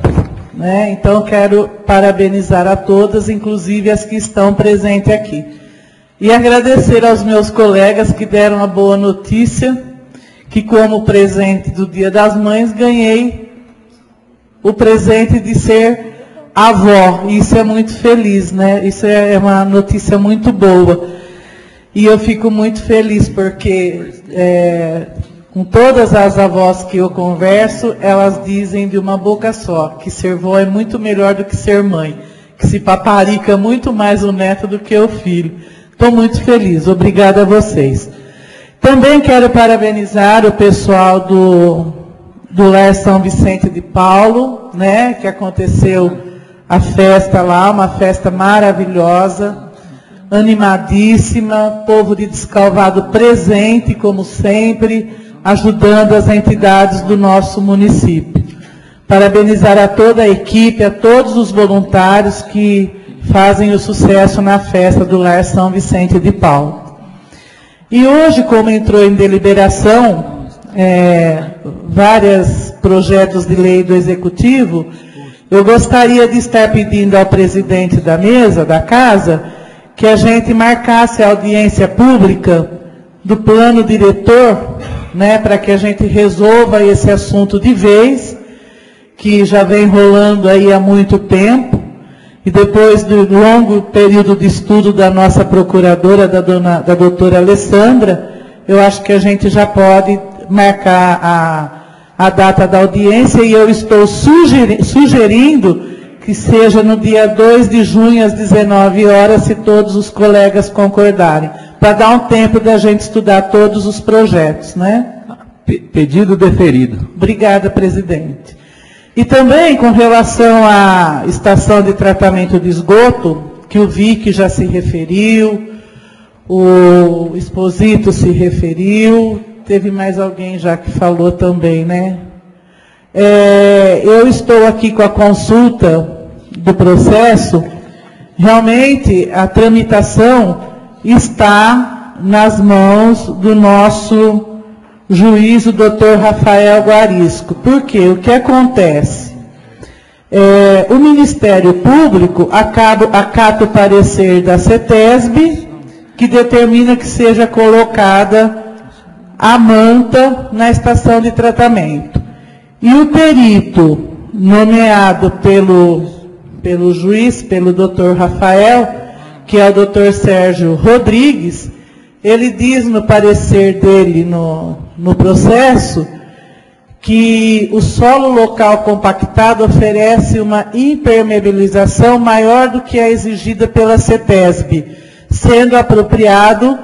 Né? Então, quero parabenizar a todas, inclusive as que estão presentes aqui. E agradecer aos meus colegas que deram a boa notícia, que como presente do Dia das Mães, ganhei o presente de ser avó. Isso é muito feliz, né? Isso é uma notícia muito boa. E eu fico muito feliz porque... com todas as avós que eu converso, elas dizem de uma boca só, que ser vó é muito melhor do que ser mãe, que se paparica muito mais o neto do que o filho. Estou muito feliz, obrigada a vocês. Também quero parabenizar o pessoal do Lar São Vicente de Paulo, né, que aconteceu a festa lá, uma festa maravilhosa, animadíssima, povo de Descalvado presente, como sempre, ajudando as entidades do nosso município. Parabenizar a toda a equipe, a todos os voluntários que fazem o sucesso na festa do Lar São Vicente de Paulo. E hoje, como entrou em deliberação, vários projetos de lei do Executivo, eu gostaria de estar pedindo ao presidente da mesa, da casa, que a gente marcasse a audiência pública do plano diretor, né, para que a gente resolva esse assunto de vez, que já vem rolando aí há muito tempo, e depois do longo período de estudo da nossa procuradora, da doutora Alessandra, eu acho que a gente já pode marcar a data da audiência, e eu estou sugerindo que seja no dia 2 de junho, às 19 horas, se todos os colegas concordarem, para dar um tempo da gente estudar todos os projetos, né? Pedido deferido. Obrigada, presidente. E também com relação à estação de tratamento de esgoto, que o Vic já se referiu, o Exposito se referiu, teve mais alguém já que falou também, né? Eu estou aqui com a consulta do processo. Realmente a tramitação está nas mãos do nosso juiz, o doutor Rafael Guarisco. Por quê? O que acontece? O Ministério Público acata o parecer da CETESB, que determina que seja colocada a manta na estação de tratamento. E o perito nomeado pelo juiz, pelo doutor Rafael, que é o doutor Sérgio Rodrigues, ele diz no parecer dele no processo que o solo local compactado oferece uma impermeabilização maior do que a exigida pela CETESB, sendo apropriado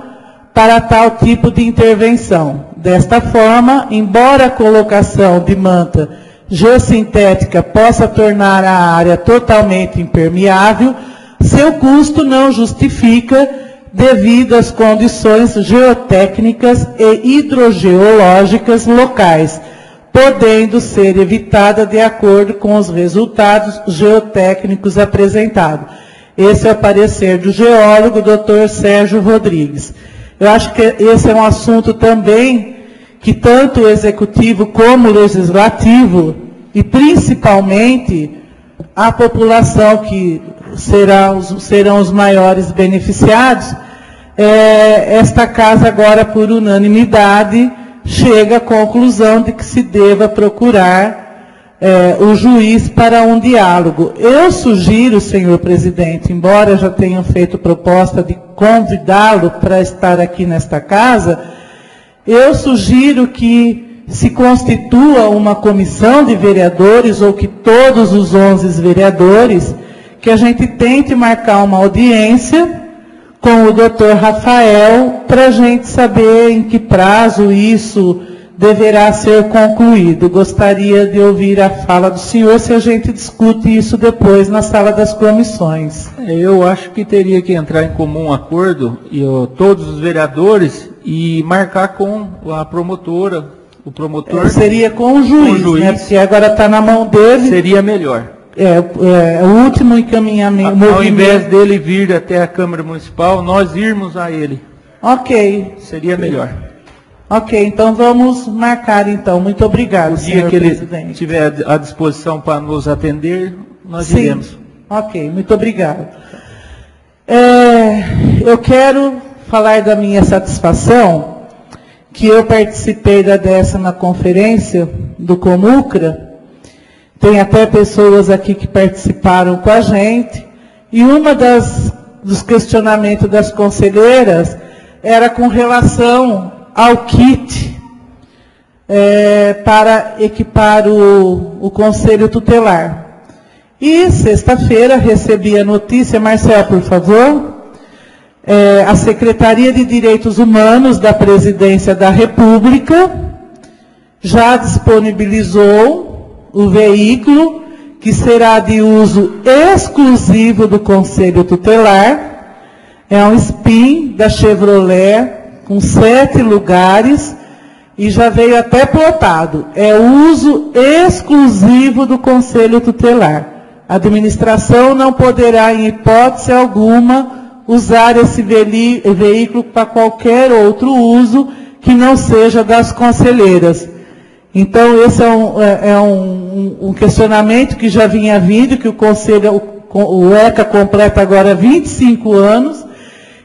para tal tipo de intervenção. Desta forma, embora a colocação de manta geossintética possa tornar a área totalmente impermeável, seu custo não justifica devido às condições geotécnicas e hidrogeológicas locais, podendo ser evitada de acordo com os resultados geotécnicos apresentados. Esse é o parecer do geólogo, Dr. Sérgio Rodrigues. Eu acho que esse é um assunto também que tanto o Executivo como o Legislativo, e principalmente a população que serão os maiores beneficiados, esta casa agora, por unanimidade, chega à conclusão de que se deva procurar o juiz para um diálogo. Eu sugiro, senhor presidente, embora já tenham feito proposta de convidá-lo para estar aqui nesta casa, eu sugiro que se constitua uma comissão de vereadores, ou que todos os 11 vereadores, que a gente tente marcar uma audiência com o doutor Rafael, para a gente saber em que prazo isso deverá ser concluído. Gostaria de ouvir a fala do senhor, se a gente discute isso depois na sala das comissões. Eu acho que teria que entrar em comum acordo, todos os vereadores, e marcar com a promotora, o promotor. Seria com o juiz, né? Porque agora está na mão dele. Seria melhor. O último encaminhamento. Ao invés dele vir até a Câmara Municipal, nós irmos a ele. Ok. Seria melhor. Ok, então vamos marcar então. Muito obrigado, senhor presidente. O dia que ele estiver à disposição para nos atender, nós Sim. iremos. Ok, muito obrigado. Eu quero falar da minha satisfação, que eu participei da 10ª conferência do Comucra. Tem até pessoas aqui que participaram com a gente, e uma dos questionamentos das conselheiras era com relação ao kit para equipar o Conselho Tutelar. E sexta-feira recebi a notícia, Marcel, por favor, a Secretaria de Direitos Humanos da Presidência da República já disponibilizou o veículo, que será de uso exclusivo do Conselho Tutelar, É um spin da Chevrolet, com 7 lugares, e já veio até plotado. É uso exclusivo do Conselho Tutelar. A administração não poderá, em hipótese alguma, usar esse veículo para qualquer outro uso que não seja das conselheiras. Então, esse é um questionamento que já vinha vindo, que o ECA completa agora 25 anos,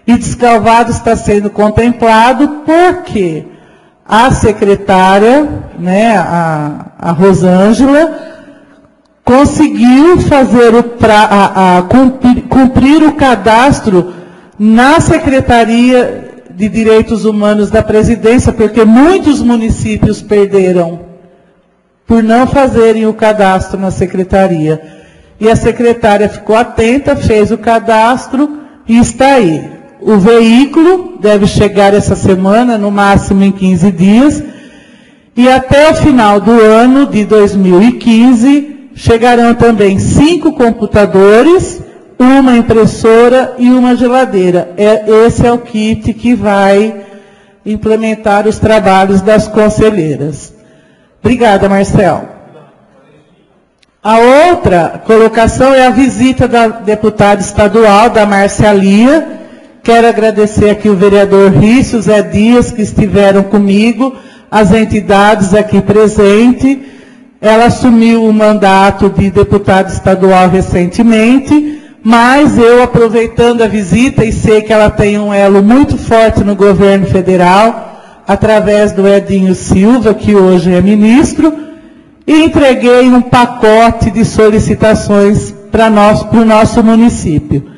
e Descalvado está sendo contemplado porque a secretária, né, a Rosângela, conseguiu fazer cumprir o cadastro na Secretaria de Direitos Humanos da Presidência, porque muitos municípios perderam por não fazerem o cadastro na Secretaria. E a secretária ficou atenta, fez o cadastro e está aí. O veículo deve chegar essa semana, no máximo em 15 dias, e até o final do ano de 2015, chegarão também 5 computadores, uma impressora e uma geladeira. Esse é o kit que vai implementar os trabalhos das conselheiras. Obrigada, Marcel. A outra colocação é a visita da deputada estadual, da Márcia Lia. Quero agradecer aqui o vereador Rício, Zé Dias, que estiveram comigo, as entidades aqui presentes. Ela assumiu o mandato de deputada estadual recentemente, mas eu, aproveitando a visita, e sei que ela tem um elo muito forte no governo federal, através do Edinho Silva, que hoje é ministro, e entreguei um pacote de solicitações para o nosso município.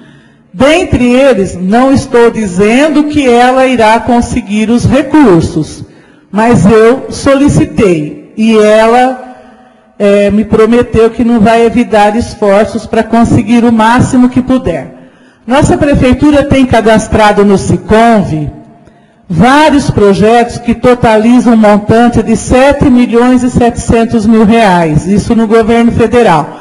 Dentre eles, não estou dizendo que ela irá conseguir os recursos, mas eu solicitei, e ela me prometeu que não vai evitar esforços para conseguir o máximo que puder. Nossa prefeitura tem cadastrado no Siconv vários projetos que totalizam um montante de 7.700.000 reais, isso no governo federal.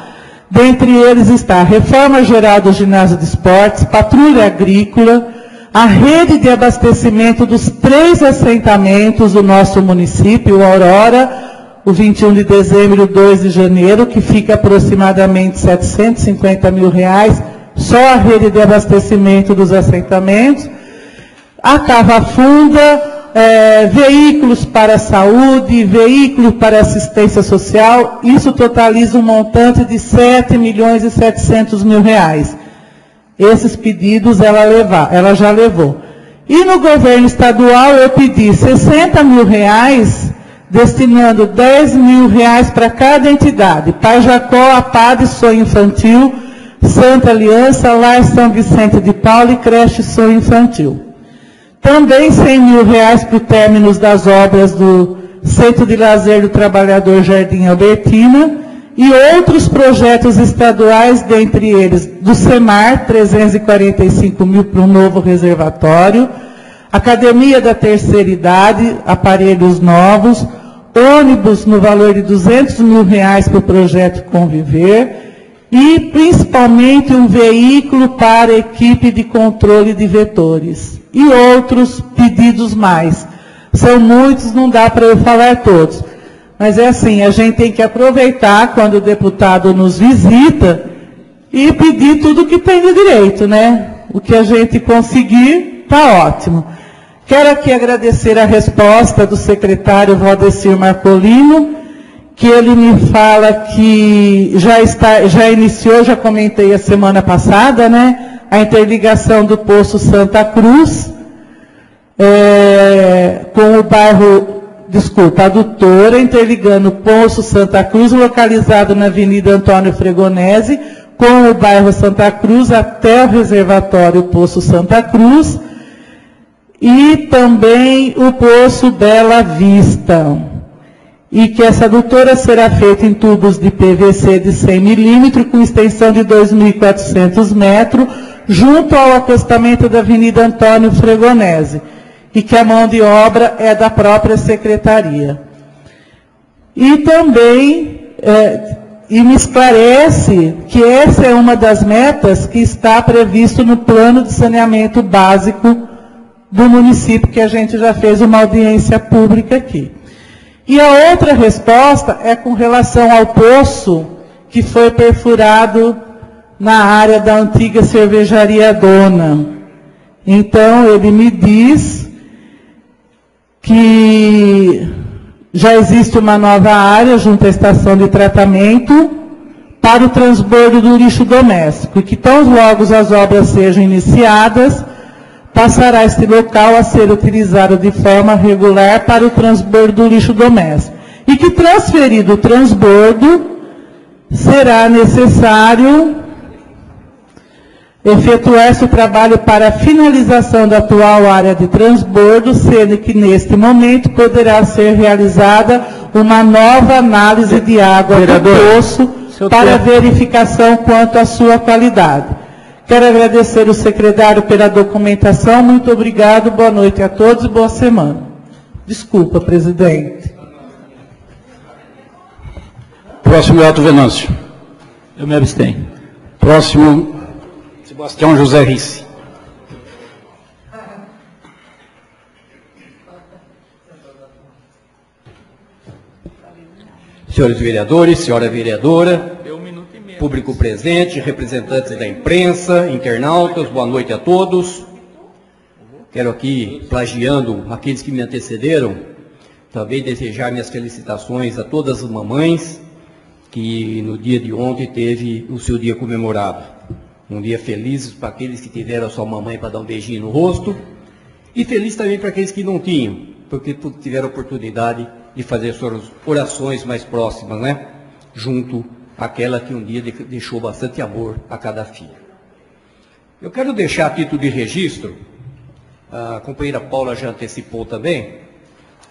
Dentre eles está a reforma geral do ginásio de esportes, patrulha agrícola, a rede de abastecimento dos 3 assentamentos do nosso município, o Aurora, o 21 de dezembro e o 2 de janeiro, que fica aproximadamente 750 mil reais, só a rede de abastecimento dos assentamentos, a Cava Funda, veículos para a saúde, veículos para assistência social, isso totaliza um montante de 7.700.000 reais. Esses pedidos ela já levou. E no governo estadual eu pedi 60 mil reais, destinando 10 mil reais para cada entidade. Pai Jacó, APAD, Sonho Infantil, Santa Aliança, Lar São Vicente de Paulo e Creche Sonho Infantil. Também 100 mil reais para o término das obras do Centro de Lazer do Trabalhador Jardim Albertina e outros projetos estaduais, dentre eles do SEMAR, 345 mil para um novo reservatório, Academia da Terceira Idade, aparelhos novos, ônibus no valor de 200 mil reais para o projeto Conviver e principalmente um veículo para a equipe de controle de vetores. E outros pedidos mais. São muitos, não dá para eu falar todos. Mas é assim, a gente tem que aproveitar quando o deputado nos visita e pedir tudo que tem de direito, né? O que a gente conseguir, está ótimo. Quero aqui agradecer a resposta do secretário Valdecir Marcolino, que ele me fala que já iniciou, já comentei a semana passada, né? A interligação do Poço Santa Cruz com o bairro, adutora, interligando o Poço Santa Cruz, localizado na Avenida Antônio Fregonese, com o bairro Santa Cruz até o reservatório Poço Santa Cruz, e também o Poço Bela Vista. E que essa adutora será feita em tubos de PVC de 100 milímetros, com extensão de 2.400 metros, junto ao acostamento da Avenida Antônio Fregonese, e que a mão de obra é da própria secretaria. E também e me esclarece que essa é uma das metas que está previsto no plano de saneamento básico do município, que a gente já fez uma audiência pública aqui. E a outra resposta é com relação ao poço que foi perfurado na área da antiga cervejaria Dona. Então, ele me diz que já existe uma nova área junto à estação de tratamento para o transbordo do lixo doméstico, e que tão logo as obras sejam iniciadas, passará este local a ser utilizado de forma regular para o transbordo do lixo doméstico. E que, transferido o transbordo, será necessário efetuar esse trabalho para a finalização da atual área de transbordo, sendo que, neste momento, poderá ser realizada uma nova análise de água do poço para verificação quanto à sua qualidade. Quero agradecer o secretário pela documentação. Muito obrigado, boa noite a todos e boa semana. Desculpa, presidente. Próximo é Otto Venâncio. Eu me abstenho. Próximo, Sebastião José Risse. Senhores vereadores, senhora vereadora, público presente, representantes da imprensa, internautas, boa noite a todos. Quero aqui, plagiando aqueles que me antecederam, também desejar minhas felicitações a todas as mamães que no dia de ontem teve o seu dia comemorado. Um dia feliz para aqueles que tiveram a sua mamãe para dar um beijinho no rosto, e feliz também para aqueles que não tinham, porque tiveram a oportunidade de fazer suas orações mais próximas, né? Junto àquela que um dia deixou bastante amor a cada filho. Eu quero deixar a título de registro, a companheira Paula já antecipou também,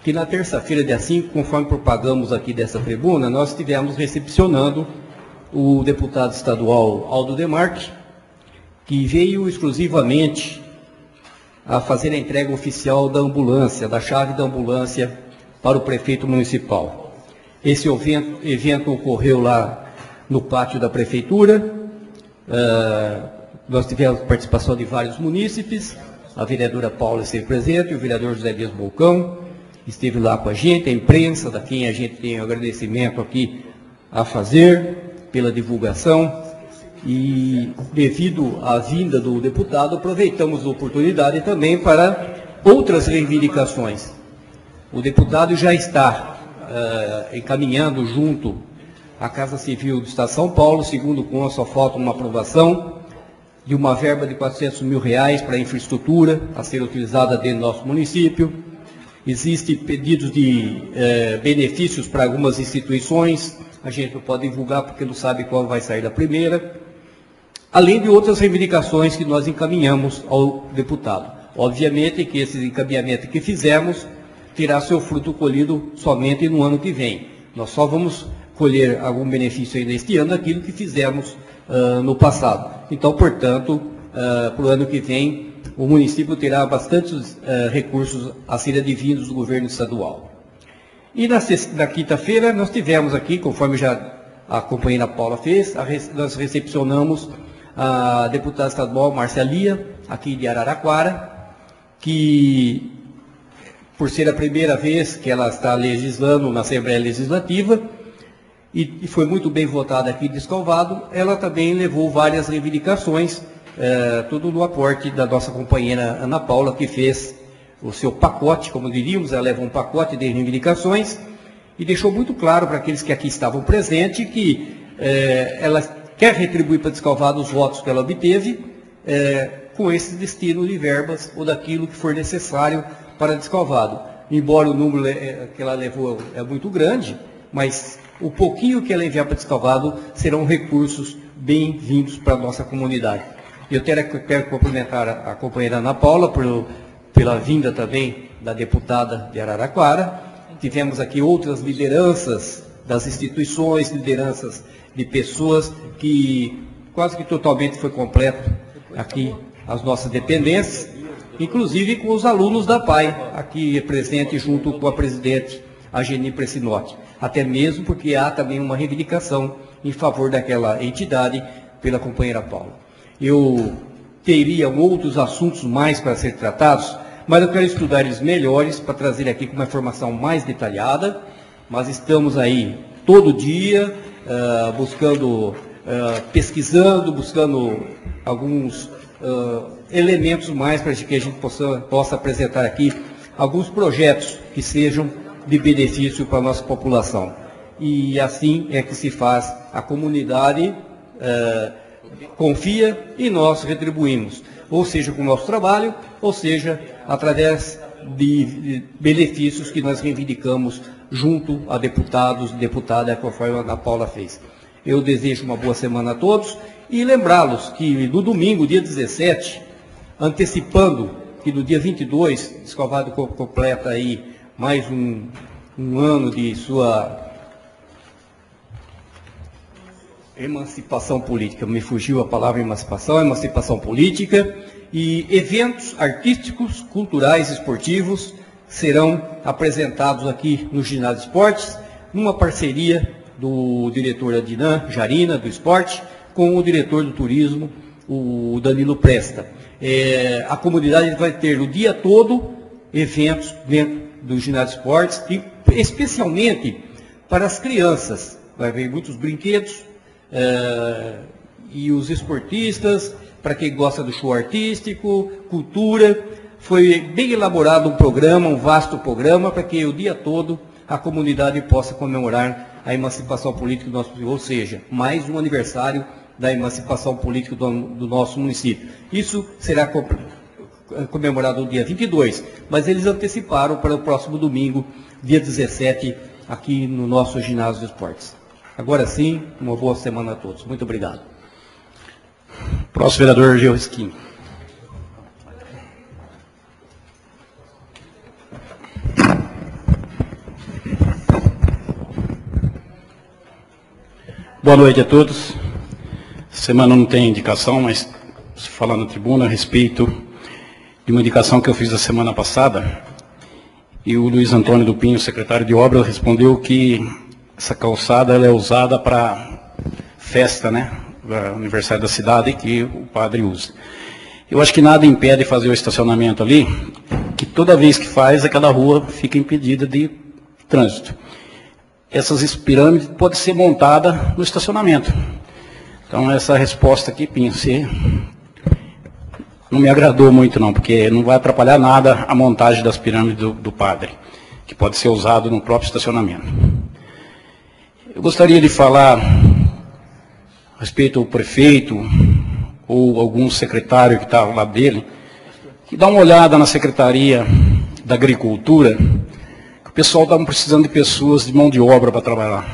que na terça-feira, dia 5, conforme propagamos aqui dessa tribuna, nós estivemos recepcionando o deputado estadual Aldo Demarque, que veio exclusivamente a fazer a entrega oficial da ambulância, da chave da ambulância para o prefeito municipal. Esse evento ocorreu lá no pátio da prefeitura, nós tivemos participação de vários munícipes, a vereadora Paula esteve presente, o vereador José Dias Bolcão esteve lá com a gente, a imprensa, da quem a gente tem um agradecimento aqui a fazer pela divulgação, e devido à vinda do deputado, aproveitamos a oportunidade também para outras reivindicações. O deputado já está encaminhando junto à Casa Civil do Estado de São Paulo, segundo consta, só falta uma aprovação de uma verba de R$400 mil para a infraestrutura a ser utilizada dentro do nosso município. Existem pedidos de benefícios para algumas instituições, a gente não pode divulgar porque não sabe qual vai sair da primeira, além de outras reivindicações que nós encaminhamos ao deputado. Obviamente que esse encaminhamento que fizemos terá seu fruto colhido somente no ano que vem. Nós só vamos colher algum benefício ainda este ano daquilo que fizemos no passado. Então, portanto, para o ano que vem, o município terá bastantes recursos a serem advindos do governo estadual. E na quinta-feira nós tivemos aqui, conforme já a companheira Paula fez, nós recepcionamos a deputada estadual Marcelia, aqui de Araraquara, que, por ser a primeira vez que ela está legislando na Assembleia Legislativa, e foi muito bem votada aqui de Escalvado, ela também levou várias reivindicações, tudo no aporte da nossa companheira Ana Paula, que fez o seu pacote, como diríamos, ela levou um pacote de reivindicações, e deixou muito claro para aqueles que aqui estavam presentes que ela quer retribuir para Descalvado os votos que ela obteve, com esse destino de verbas ou daquilo que for necessário para Descalvado. Embora o número que ela levou é muito grande, mas o pouquinho que ela enviar para Descalvado serão recursos bem-vindos para a nossa comunidade. Eu quero cumprimentar a companheira Ana Paula pela vinda também da deputada de Araraquara. Tivemos aqui outras lideranças das instituições, lideranças de pessoas que quase que totalmente foi completo aqui as nossas dependências, inclusive com os alunos da PAI, aqui presente junto com a presidente a Geni Pressinotti. Até mesmo porque há também uma reivindicação em favor daquela entidade pela companheira Paula. Eu teria outros assuntos mais para ser tratados, mas eu quero estudar eles melhores para trazer aqui com uma informação mais detalhada. Mas estamos aí todo dia buscando, pesquisando, buscando alguns elementos mais para que a gente possa apresentar aqui alguns projetos que sejam de benefício para a nossa população. E assim é que se faz, a comunidade confia e nós retribuímos, ou seja, com o nosso trabalho, ou seja, através de benefícios que nós reivindicamos junto a deputados e deputada, conforme a Ana Paula fez. Eu desejo uma boa semana a todos e lembrá-los que no domingo, dia 17, antecipando que no dia 22, Escovado completa aí mais um ano de sua emancipação política. Me fugiu a palavra emancipação política, e eventos artísticos, culturais, esportivos serão apresentados aqui no Ginásio Esportes, numa parceria do diretor Adinan Jarina, do esporte, com o diretor do turismo, o Danilo Presta. A comunidade vai ter o dia todo eventos dentro do Ginásio Esportes, e especialmente para as crianças. Vai haver muitos brinquedos, e os esportistas, para quem gosta do show artístico, cultura. Foi bem elaborado um programa, um vasto programa, para que o dia todo a comunidade possa comemorar a emancipação política do nosso município, ou seja, mais um aniversário da emancipação política do nosso município. Isso será comemorado no dia 22, mas eles anteciparam para o próximo domingo, dia 17, aqui no nosso Ginásio de Esportes. Agora sim, uma boa semana a todos. Muito obrigado. Próximo vereador, Gil Risquinho. Boa noite a todos. Semana não tem indicação, mas se falar na tribuna a respeito de uma indicação que eu fiz a semana passada, e o Luiz Antônio do Pinho, secretário de obras, respondeu que essa calçada ela é usada para festa, né? Aniversário da cidade, que o padre usa. Eu acho que nada impede fazer o estacionamento ali, que toda vez que faz, aquela rua fica impedida de trânsito. Essas pirâmides podem ser montadas no estacionamento. Então, essa resposta aqui, Pinho, você não me agradou muito não, porque não vai atrapalhar nada a montagem das pirâmides do padre, que pode ser usado no próprio estacionamento. Eu gostaria de falar a respeito ao prefeito ou algum secretário que está ao lado dele, que dá uma olhada na Secretaria da Agricultura, que o pessoal está precisando de pessoas de mão de obra para trabalhar.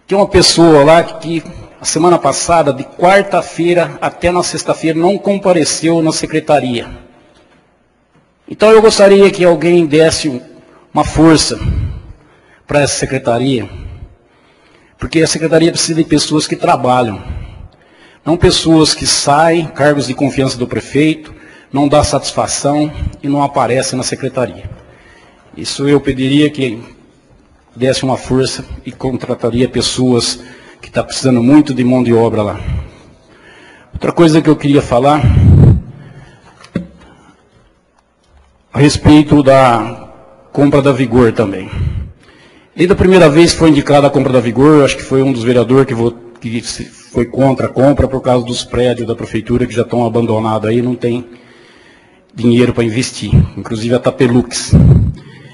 Tem uma pessoa lá que a semana passada, de quarta-feira até na sexta-feira, não compareceu na secretaria. Então eu gostaria que alguém desse uma força para essa secretaria, porque a secretaria precisa de pessoas que trabalham, não pessoas que saem, cargos de confiança do prefeito, não dá satisfação e não aparecem na secretaria. Isso eu pediria que desse uma força e contrataria pessoas que estão precisando muito de mão de obra lá. Outra coisa que eu queria falar a respeito da compra da Vigor também. Desde a primeira vez que foi indicada a compra da Vigor, acho que foi um dos vereadores que foi contra a compra por causa dos prédios da prefeitura que já estão abandonados aí, não tem dinheiro para investir, inclusive a Tapelux.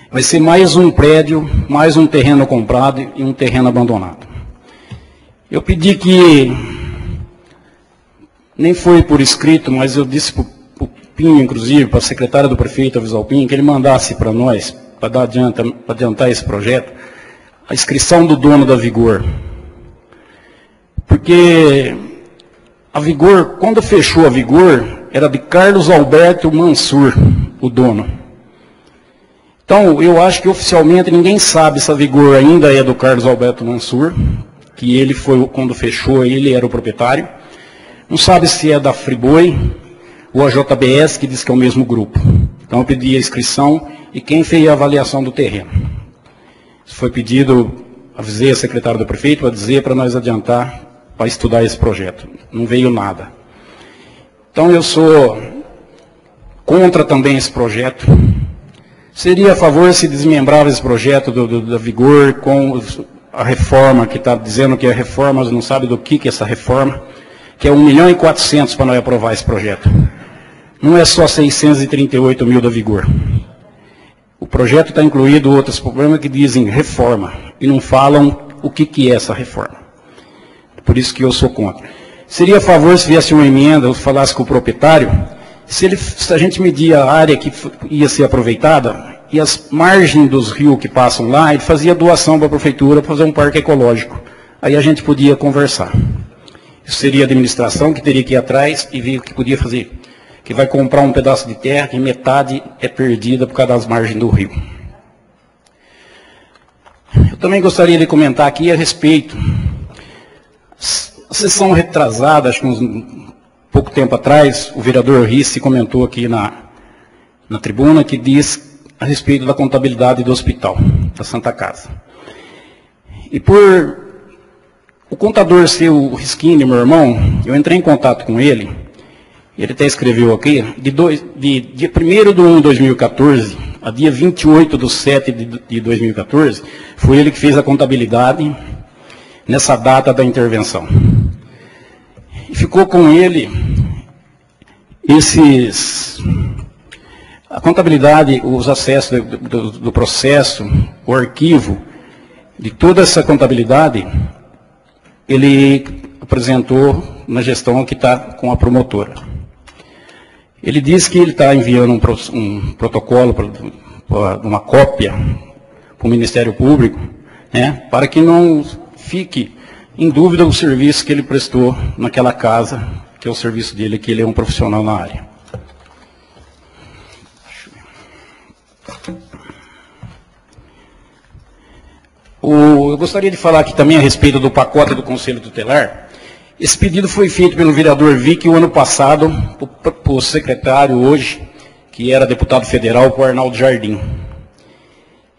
Vai ser mais um prédio, mais um terreno comprado e um terreno abandonado. Eu pedi que, nem foi por escrito, mas eu disse para o Pinho, inclusive, para a secretária do prefeito avisar o Pinho, que ele mandasse para nós, para adiantar esse projeto, a inscrição do dono da Vigor. Porque a Vigor, quando fechou a Vigor, era de Carlos Alberto Mansur, o dono. Então, eu acho que oficialmente ninguém sabe se a Vigor ainda é do Carlos Alberto Mansur, que ele foi, quando fechou, ele era o proprietário. Não sabe se é da Friboi ou a JBS, que diz que é o mesmo grupo. Então eu pedi a inscrição e quem fez a avaliação do terreno. Foi pedido, avisei a secretária do prefeito para dizer para nós adiantar, para estudar esse projeto. Não veio nada. Então eu sou contra também esse projeto. Seria a favor se desmembrava esse projeto da Vigor com a reforma, que está dizendo que é reforma, mas não sabe do que é essa reforma, que é 1.400.000 para nós aprovar esse projeto. Não é só 638 mil da Vigor. O projeto está incluído outros problemas que dizem reforma, e não falam o que é essa reforma. Por isso que eu sou contra. Seria a favor se viesse uma emenda, ou falasse com o proprietário, se a gente medir a área que ia ser aproveitada, e as margens dos rios que passam lá, ele fazia doação para a prefeitura para fazer um parque ecológico. Aí a gente podia conversar. Isso seria a administração que teria que ir atrás e ver o que podia fazer. Que vai comprar um pedaço de terra que metade é perdida por causa das margens do rio. Eu também gostaria de comentar aqui a respeito. A sessão retrasada, acho que pouco tempo atrás, o vereador Risse comentou aqui na tribuna que diz a respeito da contabilidade do hospital, da Santa Casa. E por o contador ser o Risquini, meu irmão, eu entrei em contato com ele, ele até escreveu aqui, de dia 1º de 1 de 2014 a dia 28 de 7 de 2014, foi ele que fez a contabilidade nessa data da intervenção. E ficou com ele a contabilidade, os acessos do processo, o arquivo, de toda essa contabilidade, ele apresentou na gestão que está com a promotora. Ele disse que ele está enviando um protocolo, uma cópia para o Ministério Público, né, para que não fique em dúvida o serviço que ele prestou naquela casa, que é o serviço dele, que ele é um profissional na área. Eu gostaria de falar aqui também a respeito do pacote do Conselho Tutelar. Esse pedido foi feito pelo vereador Vick o ano passado, para o secretário hoje, que era deputado federal, para o Arnaldo Jardim.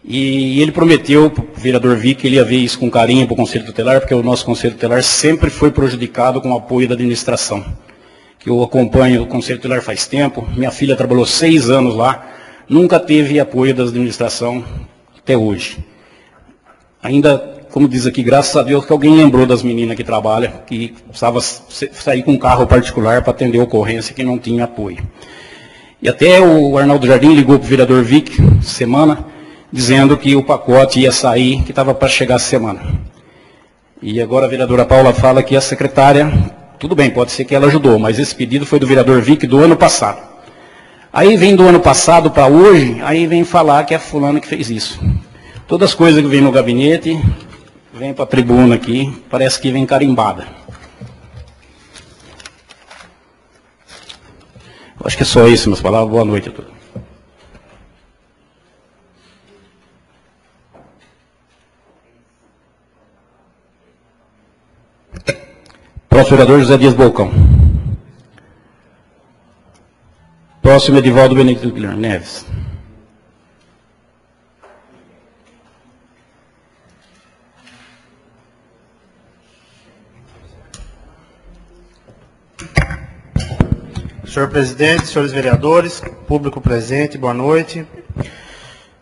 E ele prometeu para o vereador Vick que ele ia ver isso com carinho para o Conselho Tutelar, porque o nosso Conselho Tutelar sempre foi prejudicado com o apoio da administração. Que eu acompanho o Conselho Tutelar faz tempo, minha filha trabalhou 6 anos lá, nunca teve apoio da administração até hoje. Ainda, como diz aqui, graças a Deus que alguém lembrou das meninas que trabalham, que precisava sair com um carro particular para atender a ocorrência que não tinha apoio. E até o Arnaldo Jardim ligou para o vereador Vick, semana, dizendo que o pacote ia sair, que estava para chegar essa semana. E agora a vereadora Paula fala que a secretária, tudo bem, pode ser que ela ajudou, mas esse pedido foi do vereador Vick do ano passado. Aí vem do ano passado para hoje, aí vem falar que é fulano que fez isso. Todas as coisas que vêm no gabinete, vem para a tribuna aqui, parece que vem carimbada. Eu acho que é só isso, minhas palavras. Boa noite a todos. Próximo vereador José Dias Bolcão. Próximo Edivaldo Benedito Guilherme Neves. Senhor presidente, senhores vereadores, público presente, boa noite.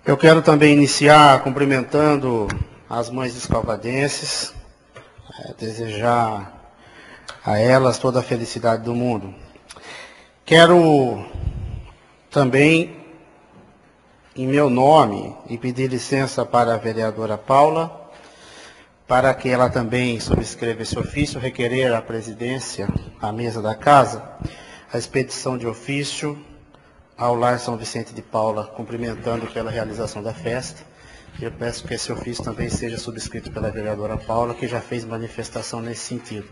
Eu quero também iniciar cumprimentando as mães escalvadenses, desejar a elas toda a felicidade do mundo. Quero também, em meu nome, e pedir licença para a vereadora Paula, para que ela também subscreva esse ofício, requerer à presidência, à mesa da casa, a expedição de ofício ao Lar São Vicente de Paula, cumprimentando pela realização da festa. Eu peço que esse ofício também seja subscrito pela vereadora Paula, que já fez manifestação nesse sentido.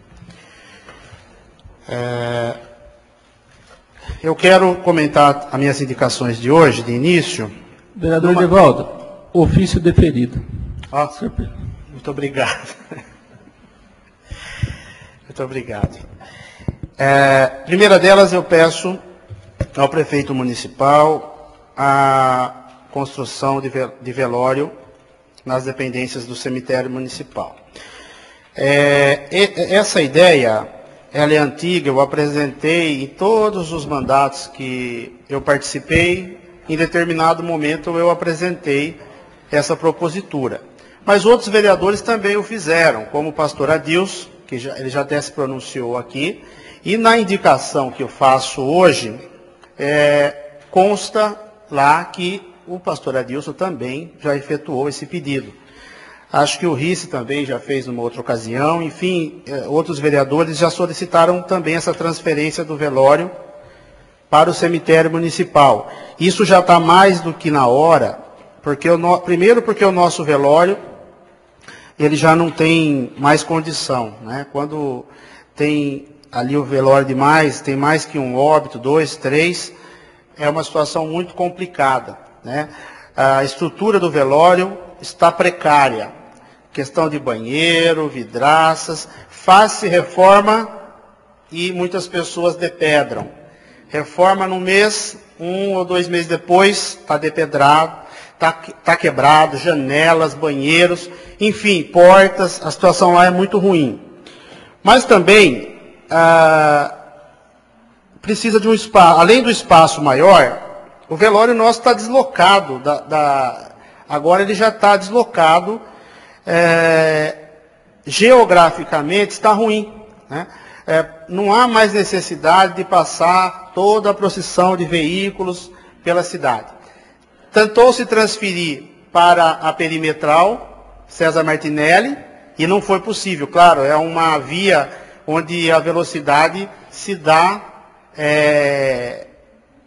Eu quero comentar as minhas indicações de hoje, de início. Vereador Edivaldo, ofício deferido. Muito obrigado. Muito obrigado. Primeira delas, eu peço ao prefeito municipal a construção de velório nas dependências do cemitério municipal. Essa ideia, ela é antiga, eu apresentei em todos os mandatos que eu participei, em determinado momento eu apresentei essa propositura. Mas outros vereadores também o fizeram, como o pastor Adilson, que ele já até se pronunciou aqui, e na indicação que eu faço hoje, consta lá que o pastor Adilson também já efetuou esse pedido. Acho que o Rice também já fez numa outra ocasião, enfim, outros vereadores já solicitaram também essa transferência do velório para o cemitério municipal. Isso já está mais do que na hora, primeiro porque o nosso velório, ele já não tem mais condição, né? Quando tem ali o velório demais, tem mais que um óbito, 2, 3, é uma situação muito complicada, né? A estrutura do velório está precária. Questão de banheiro, vidraças, faz-se reforma e muitas pessoas depedram. Reforma no mês, 1 ou 2 meses depois, está depedrado, está quebrado, janelas, banheiros, enfim, portas, a situação lá é muito ruim. Mas também precisa de um espaço, além do espaço maior, o velório nosso está deslocado, agora ele já está deslocado, geograficamente está ruim, né? Não há mais necessidade de passar toda a procissão de veículos pela cidade. Tentou se transferir para a perimetral, César Martinelli, e não foi possível. Claro, é uma via onde a velocidade se dá,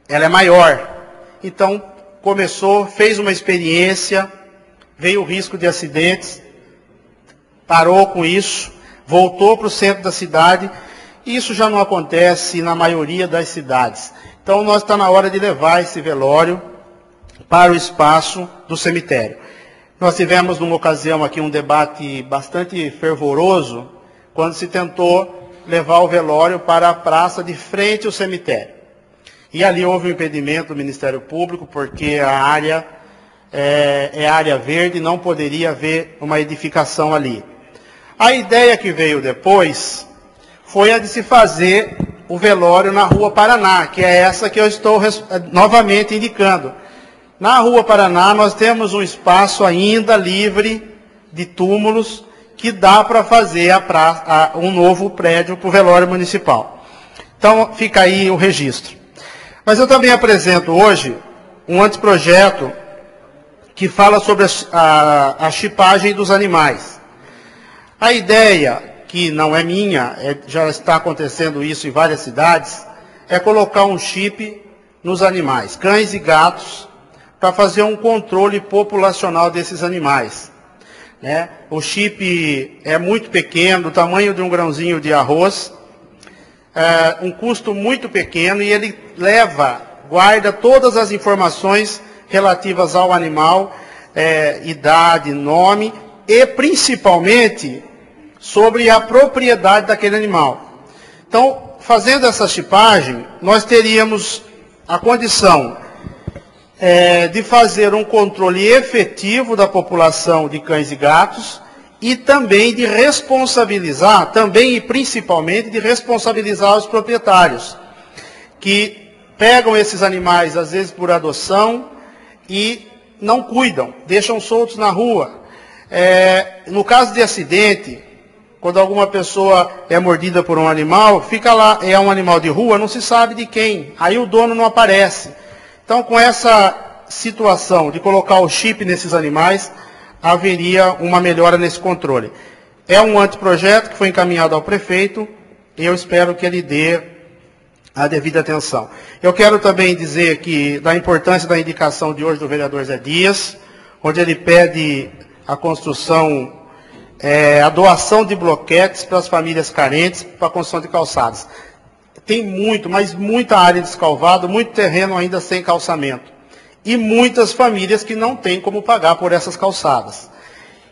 ela é maior. Então, fez uma experiência, veio o risco de acidentes, parou com isso, voltou para o centro da cidade, e isso já não acontece na maioria das cidades. Então, nós está na hora de levar esse velório para o espaço do cemitério. Nós tivemos, numa ocasião aqui, um debate bastante fervoroso, quando se tentou levar o velório para a praça de frente ao cemitério. E ali houve um impedimento do Ministério Público, porque a área é área verde, não poderia haver uma edificação ali. A ideia que veio depois foi a de se fazer o velório na Rua Paraná, que é essa que eu estou novamente indicando. Na Rua Paraná nós temos um espaço ainda livre de túmulos que dá para fazer um novo prédio para o velório municipal. Então fica aí o registro. Mas eu também apresento hoje um anteprojeto que fala sobre a chipagem dos animais. A ideia, que não é minha, já está acontecendo isso em várias cidades, é colocar um chip nos animais, cães e gatos, para fazer um controle populacional desses animais, né? O chip é muito pequeno, do tamanho de um grãozinho de arroz, um custo muito pequeno, e ele guarda todas as informações relativas ao animal, idade, nome, e principalmente sobre a propriedade daquele animal. Então, fazendo essa chipagem, nós teríamos a condição de fazer um controle efetivo da população de cães e gatos, e também de responsabilizar, também e principalmente de responsabilizar os proprietários, que pegam esses animais, às vezes por adoção, e não cuidam, deixam soltos na rua. No caso de acidente, quando alguma pessoa é mordida por um animal, fica lá, é um animal de rua, não se sabe de quem, aí o dono não aparece. Então, com essa situação de colocar o chip nesses animais, haveria uma melhora nesse controle. É um anteprojeto que foi encaminhado ao prefeito, e eu espero que ele dê a devida atenção. Eu quero também dizer da importância da indicação de hoje do vereador Zé Dias, onde ele pede a construção, a doação de bloquetes para as famílias carentes, para a construção de calçadas. Tem mas muita área descalvada, muito terreno ainda sem calçamento. E muitas famílias que não têm como pagar por essas calçadas.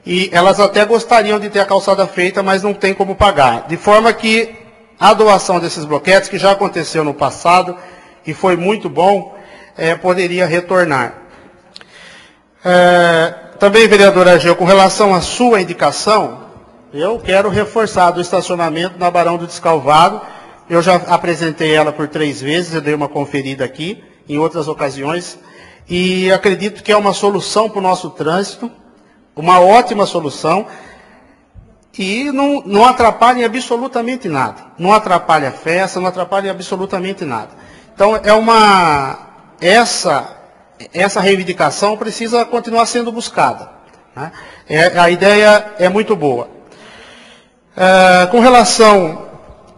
E elas até gostariam de ter a calçada feita, mas não têm como pagar. De forma que a doação desses bloquetes, que já aconteceu no passado e foi muito bom, poderia retornar. Também, vereador Ageu, com relação à sua indicação, eu quero reforçar do estacionamento na Barão do Descalvado. Eu já apresentei ela por 3 vezes, eu dei uma conferida aqui, em outras ocasiões, e acredito que é uma solução para o nosso trânsito, uma ótima solução, e não atrapalha em absolutamente nada. Não atrapalha a festa, não atrapalha em absolutamente nada. Então, essa reivindicação precisa continuar sendo buscada, né? A ideia é muito boa. Com relação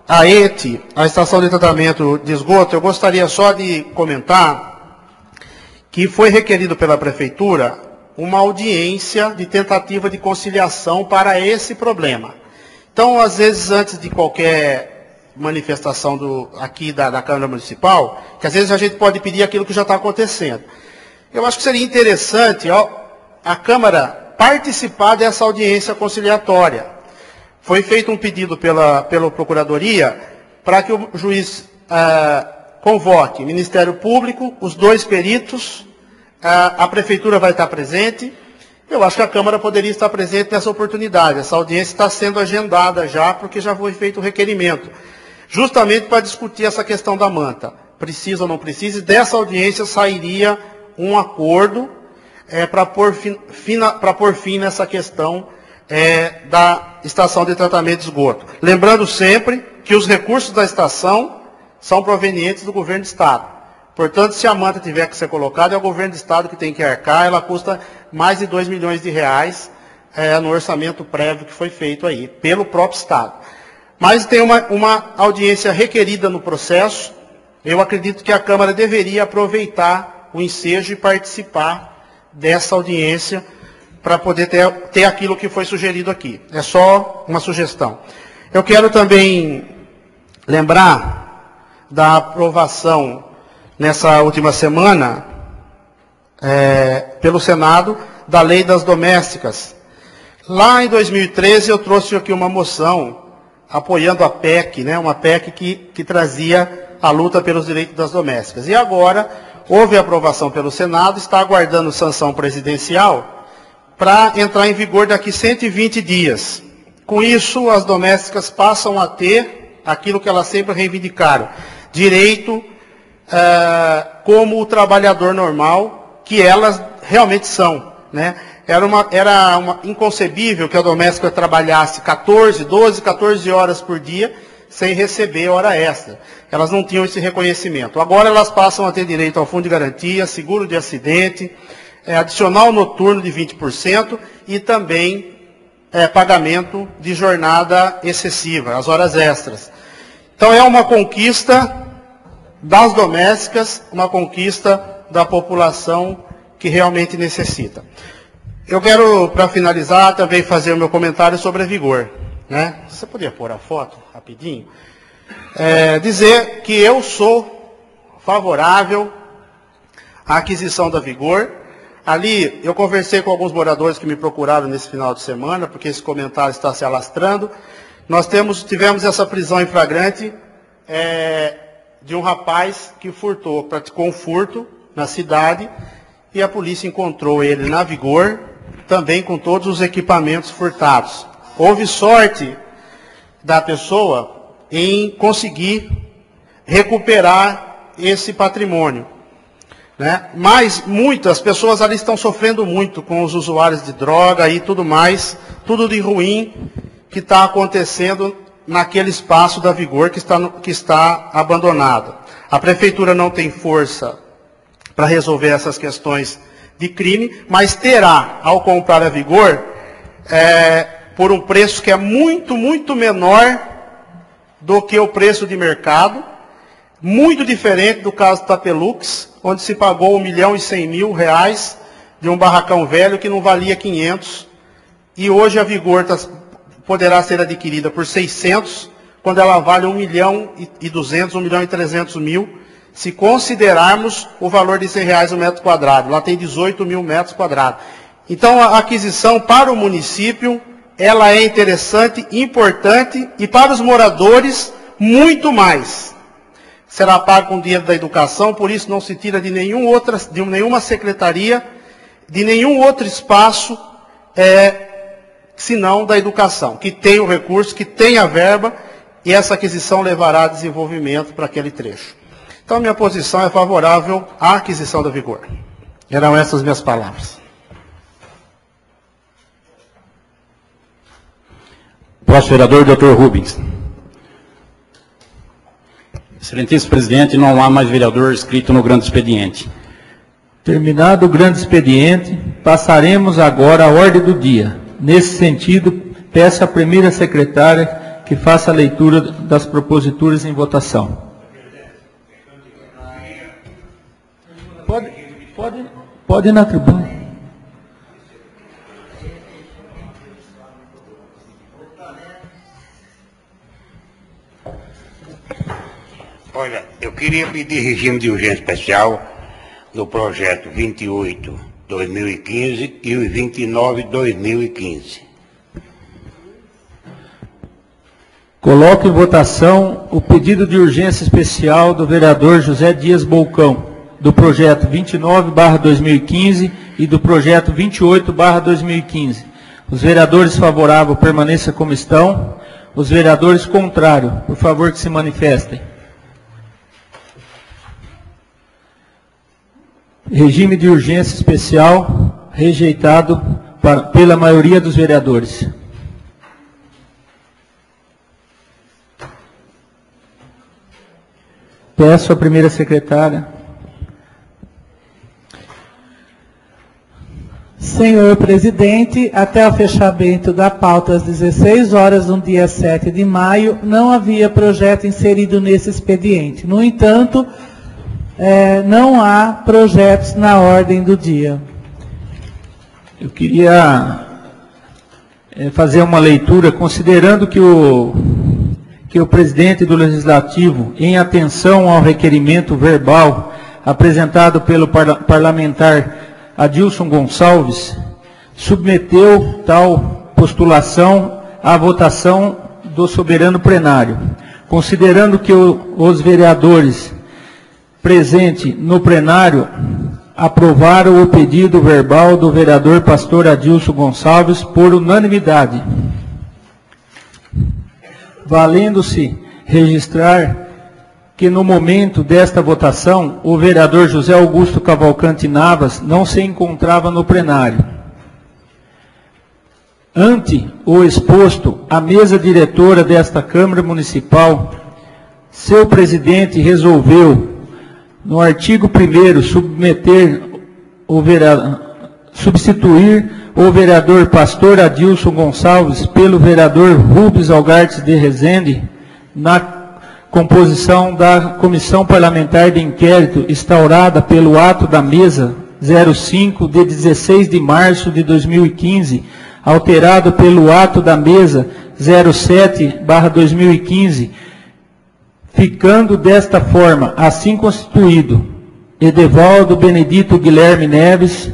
à ET, a Estação de Tratamento de Esgoto, eu gostaria só de comentar que foi requerido pela Prefeitura uma audiência de tentativa de conciliação para esse problema. Então, às vezes, antes de qualquer manifestação aqui da Câmara Municipal, que às vezes a gente pode pedir aquilo que já está acontecendo. Eu acho que seria interessante a Câmara participar dessa audiência conciliatória. Foi feito um pedido pela Procuradoria para que o juiz convoque o Ministério Público, os 2 peritos, a Prefeitura vai estar presente. Eu acho que a Câmara poderia estar presente nessa oportunidade. Essa audiência está sendo agendada já, porque já foi feito o requerimento, justamente para discutir essa questão da manta. Precisa ou não precisa, e dessa audiência sairia um acordo para pôr fim nessa questão da estação de tratamento de esgoto. Lembrando sempre que os recursos da estação são provenientes do governo do Estado. Portanto, se a manta tiver que ser colocada, é o governo do Estado que tem que arcar. Ela custa mais de R$2 milhões no orçamento prévio que foi feito aí, pelo próprio Estado. Mas tem uma audiência requerida no processo. Eu acredito que a Câmara deveria aproveitar o ensejo e participar dessa audiência para poder ter aquilo que foi sugerido aqui. É só uma sugestão. Eu quero também lembrar da aprovação nessa última semana, pelo Senado, da Lei das Domésticas. Lá em 2013 eu trouxe aqui uma moção apoiando a PEC, né, uma PEC que trazia a luta pelos direitos das domésticas. E agora houve aprovação pelo Senado, está aguardando sanção presidencial para entrar em vigor daqui 120 dias. Com isso, as domésticas passam a ter aquilo que elas sempre reivindicaram, direito como o trabalhador normal, que elas realmente são, né? Era inconcebível que a doméstica trabalhasse 12, 14 horas por dia sem receber hora extra. Elas não tinham esse reconhecimento. Agora elas passam a ter direito ao fundo de garantia, seguro de acidente, adicional noturno de 20% e também pagamento de jornada excessiva, as horas extras. Então é uma conquista das domésticas, uma conquista da população que realmente necessita. Eu quero, para finalizar, também fazer o meu comentário sobre a Vigor, né? Você poderia pôr a foto rapidinho? Dizer que eu sou favorável à aquisição da Vigor. Ali, eu conversei com alguns moradores que me procuraram nesse final de semana, porque esse comentário está se alastrando. Nós tivemos essa prisão em flagrante de um rapaz que praticou um furto na cidade, e a polícia encontrou ele na Vigor, também com todos os equipamentos furtados. Houve sorte da pessoa em conseguir recuperar esse patrimônio, né? Mas muitas pessoas ali estão sofrendo muito com os usuários de droga e tudo mais, tudo de ruim que está acontecendo naquele espaço da Vigor que está abandonado. A Prefeitura não tem força para resolver essas questões de crime, mas terá, ao comprar a Vigor, por um preço que é muito, muito menor do que o preço de mercado, muito diferente do caso Tapelux, onde se pagou R$1.100.000 de um barracão velho que não valia 500, e hoje a Vigor poderá ser adquirida por 600, quando ela vale R$1.200.000, R$1.300.000, se considerarmos o valor de R$100 o metro quadrado. Lá tem 18 mil metros quadrados. Então, a aquisição para o município, ela é interessante, importante, e para os moradores, muito mais. Será pago com dinheiro da educação, por isso não se tira de nenhuma secretaria de nenhum outro espaço senão da educação, que tem o recurso, que tem a verba, e essa aquisição levará a desenvolvimento para aquele trecho. Então, minha posição é favorável à aquisição da Vigor. Eram essas minhas palavras. Próximo vereador, Dr. Rubens. Excelentíssimo presidente, não há mais vereador inscrito no grande expediente. Terminado o grande expediente, passaremos agora à ordem do dia. Nesse sentido, peço à primeira secretária que faça a leitura das proposituras em votação. Pode ir na tribuna. Olha, eu queria pedir regime de urgência especial no projeto 28/2015 e o 29/2015. Coloco em votação o pedido de urgência especial do vereador José Dias Bolcão, do projeto 29/2015 e do projeto 28/2015. Os vereadores favoráveis permaneçam como estão. Os vereadores contrários, por favor, que se manifestem. Regime de urgência especial rejeitado pela maioria dos vereadores. Peço à primeira secretária. Senhor presidente, até o fechamento da pauta às 16 horas, no dia 7 de maio, não havia projeto inserido nesse expediente. No entanto, não há projetos na ordem do dia. Eu queria fazer uma leitura, considerando que o presidente do Legislativo, em atenção ao requerimento verbal apresentado pelo parlamentar Adilson Gonçalves, submeteu tal postulação à votação do soberano plenário. Considerando que os vereadores presentes no plenário aprovaram o pedido verbal do vereador pastor Adilson Gonçalves por unanimidade, valendo-se registrar que no momento desta votação, o vereador José Augusto Cavalcante Navas não se encontrava no plenário. Ante o exposto, a mesa diretora desta Câmara Municipal, seu presidente resolveu, no artigo 1º, substituir o vereador pastor Adilson Gonçalves pelo vereador Rubens Algartes de Rezende na composição da Comissão Parlamentar de Inquérito instaurada pelo ato da mesa 05 de 16 de março de 2015, alterado pelo ato da mesa 07/2015, ficando desta forma, assim constituído, Edevaldo Benedito Guilherme Neves,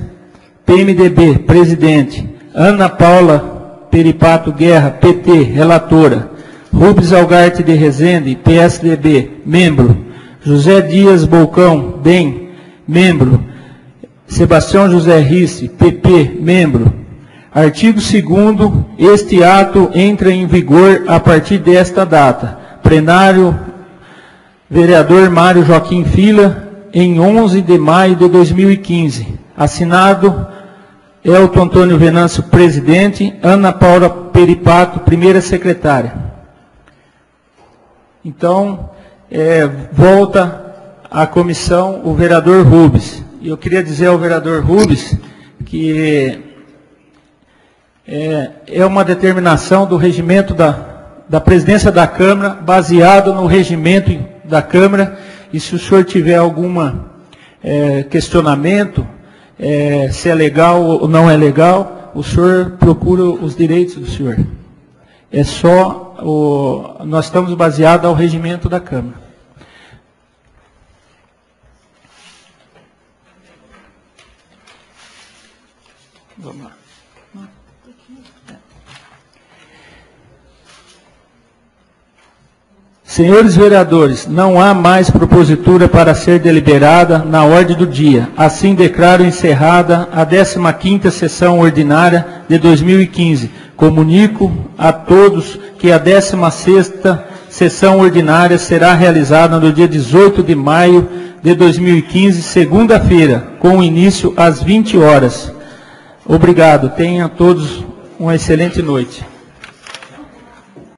PMDB, presidente, Ana Paula Peripato Guerra, PT, relatora, Rubens Algarte de Rezende, PSDB, membro, José Dias Bolcão, DEM, membro, Sebastião José Risse, PP, membro. Artigo 2º, este ato entra em vigor a partir desta data. Plenário, vereador Mário Joaquim Fila, em 11 de maio de 2015. Assinado, Elton Antônio Venâncio, presidente, Ana Paula Peripato, primeira secretária. Então, volta à comissão o vereador Rubens. E eu queria dizer ao vereador Rubens que é uma determinação do regimento da presidência da Câmara, baseado no regimento da Câmara, e se o senhor tiver algum questionamento, se é legal ou não é legal, o senhor procura os direitos do senhor. Nós estamos baseados ao regimento da Câmara. Vamos lá. Senhores vereadores, não há mais propositura para ser deliberada na ordem do dia. Assim declaro encerrada a 15ª sessão ordinária de 2015. Comunico a todos que a 16ª sessão ordinária será realizada no dia 18 de maio de 2015, segunda-feira, com início às 20 horas. Obrigado. Tenham todos uma excelente noite.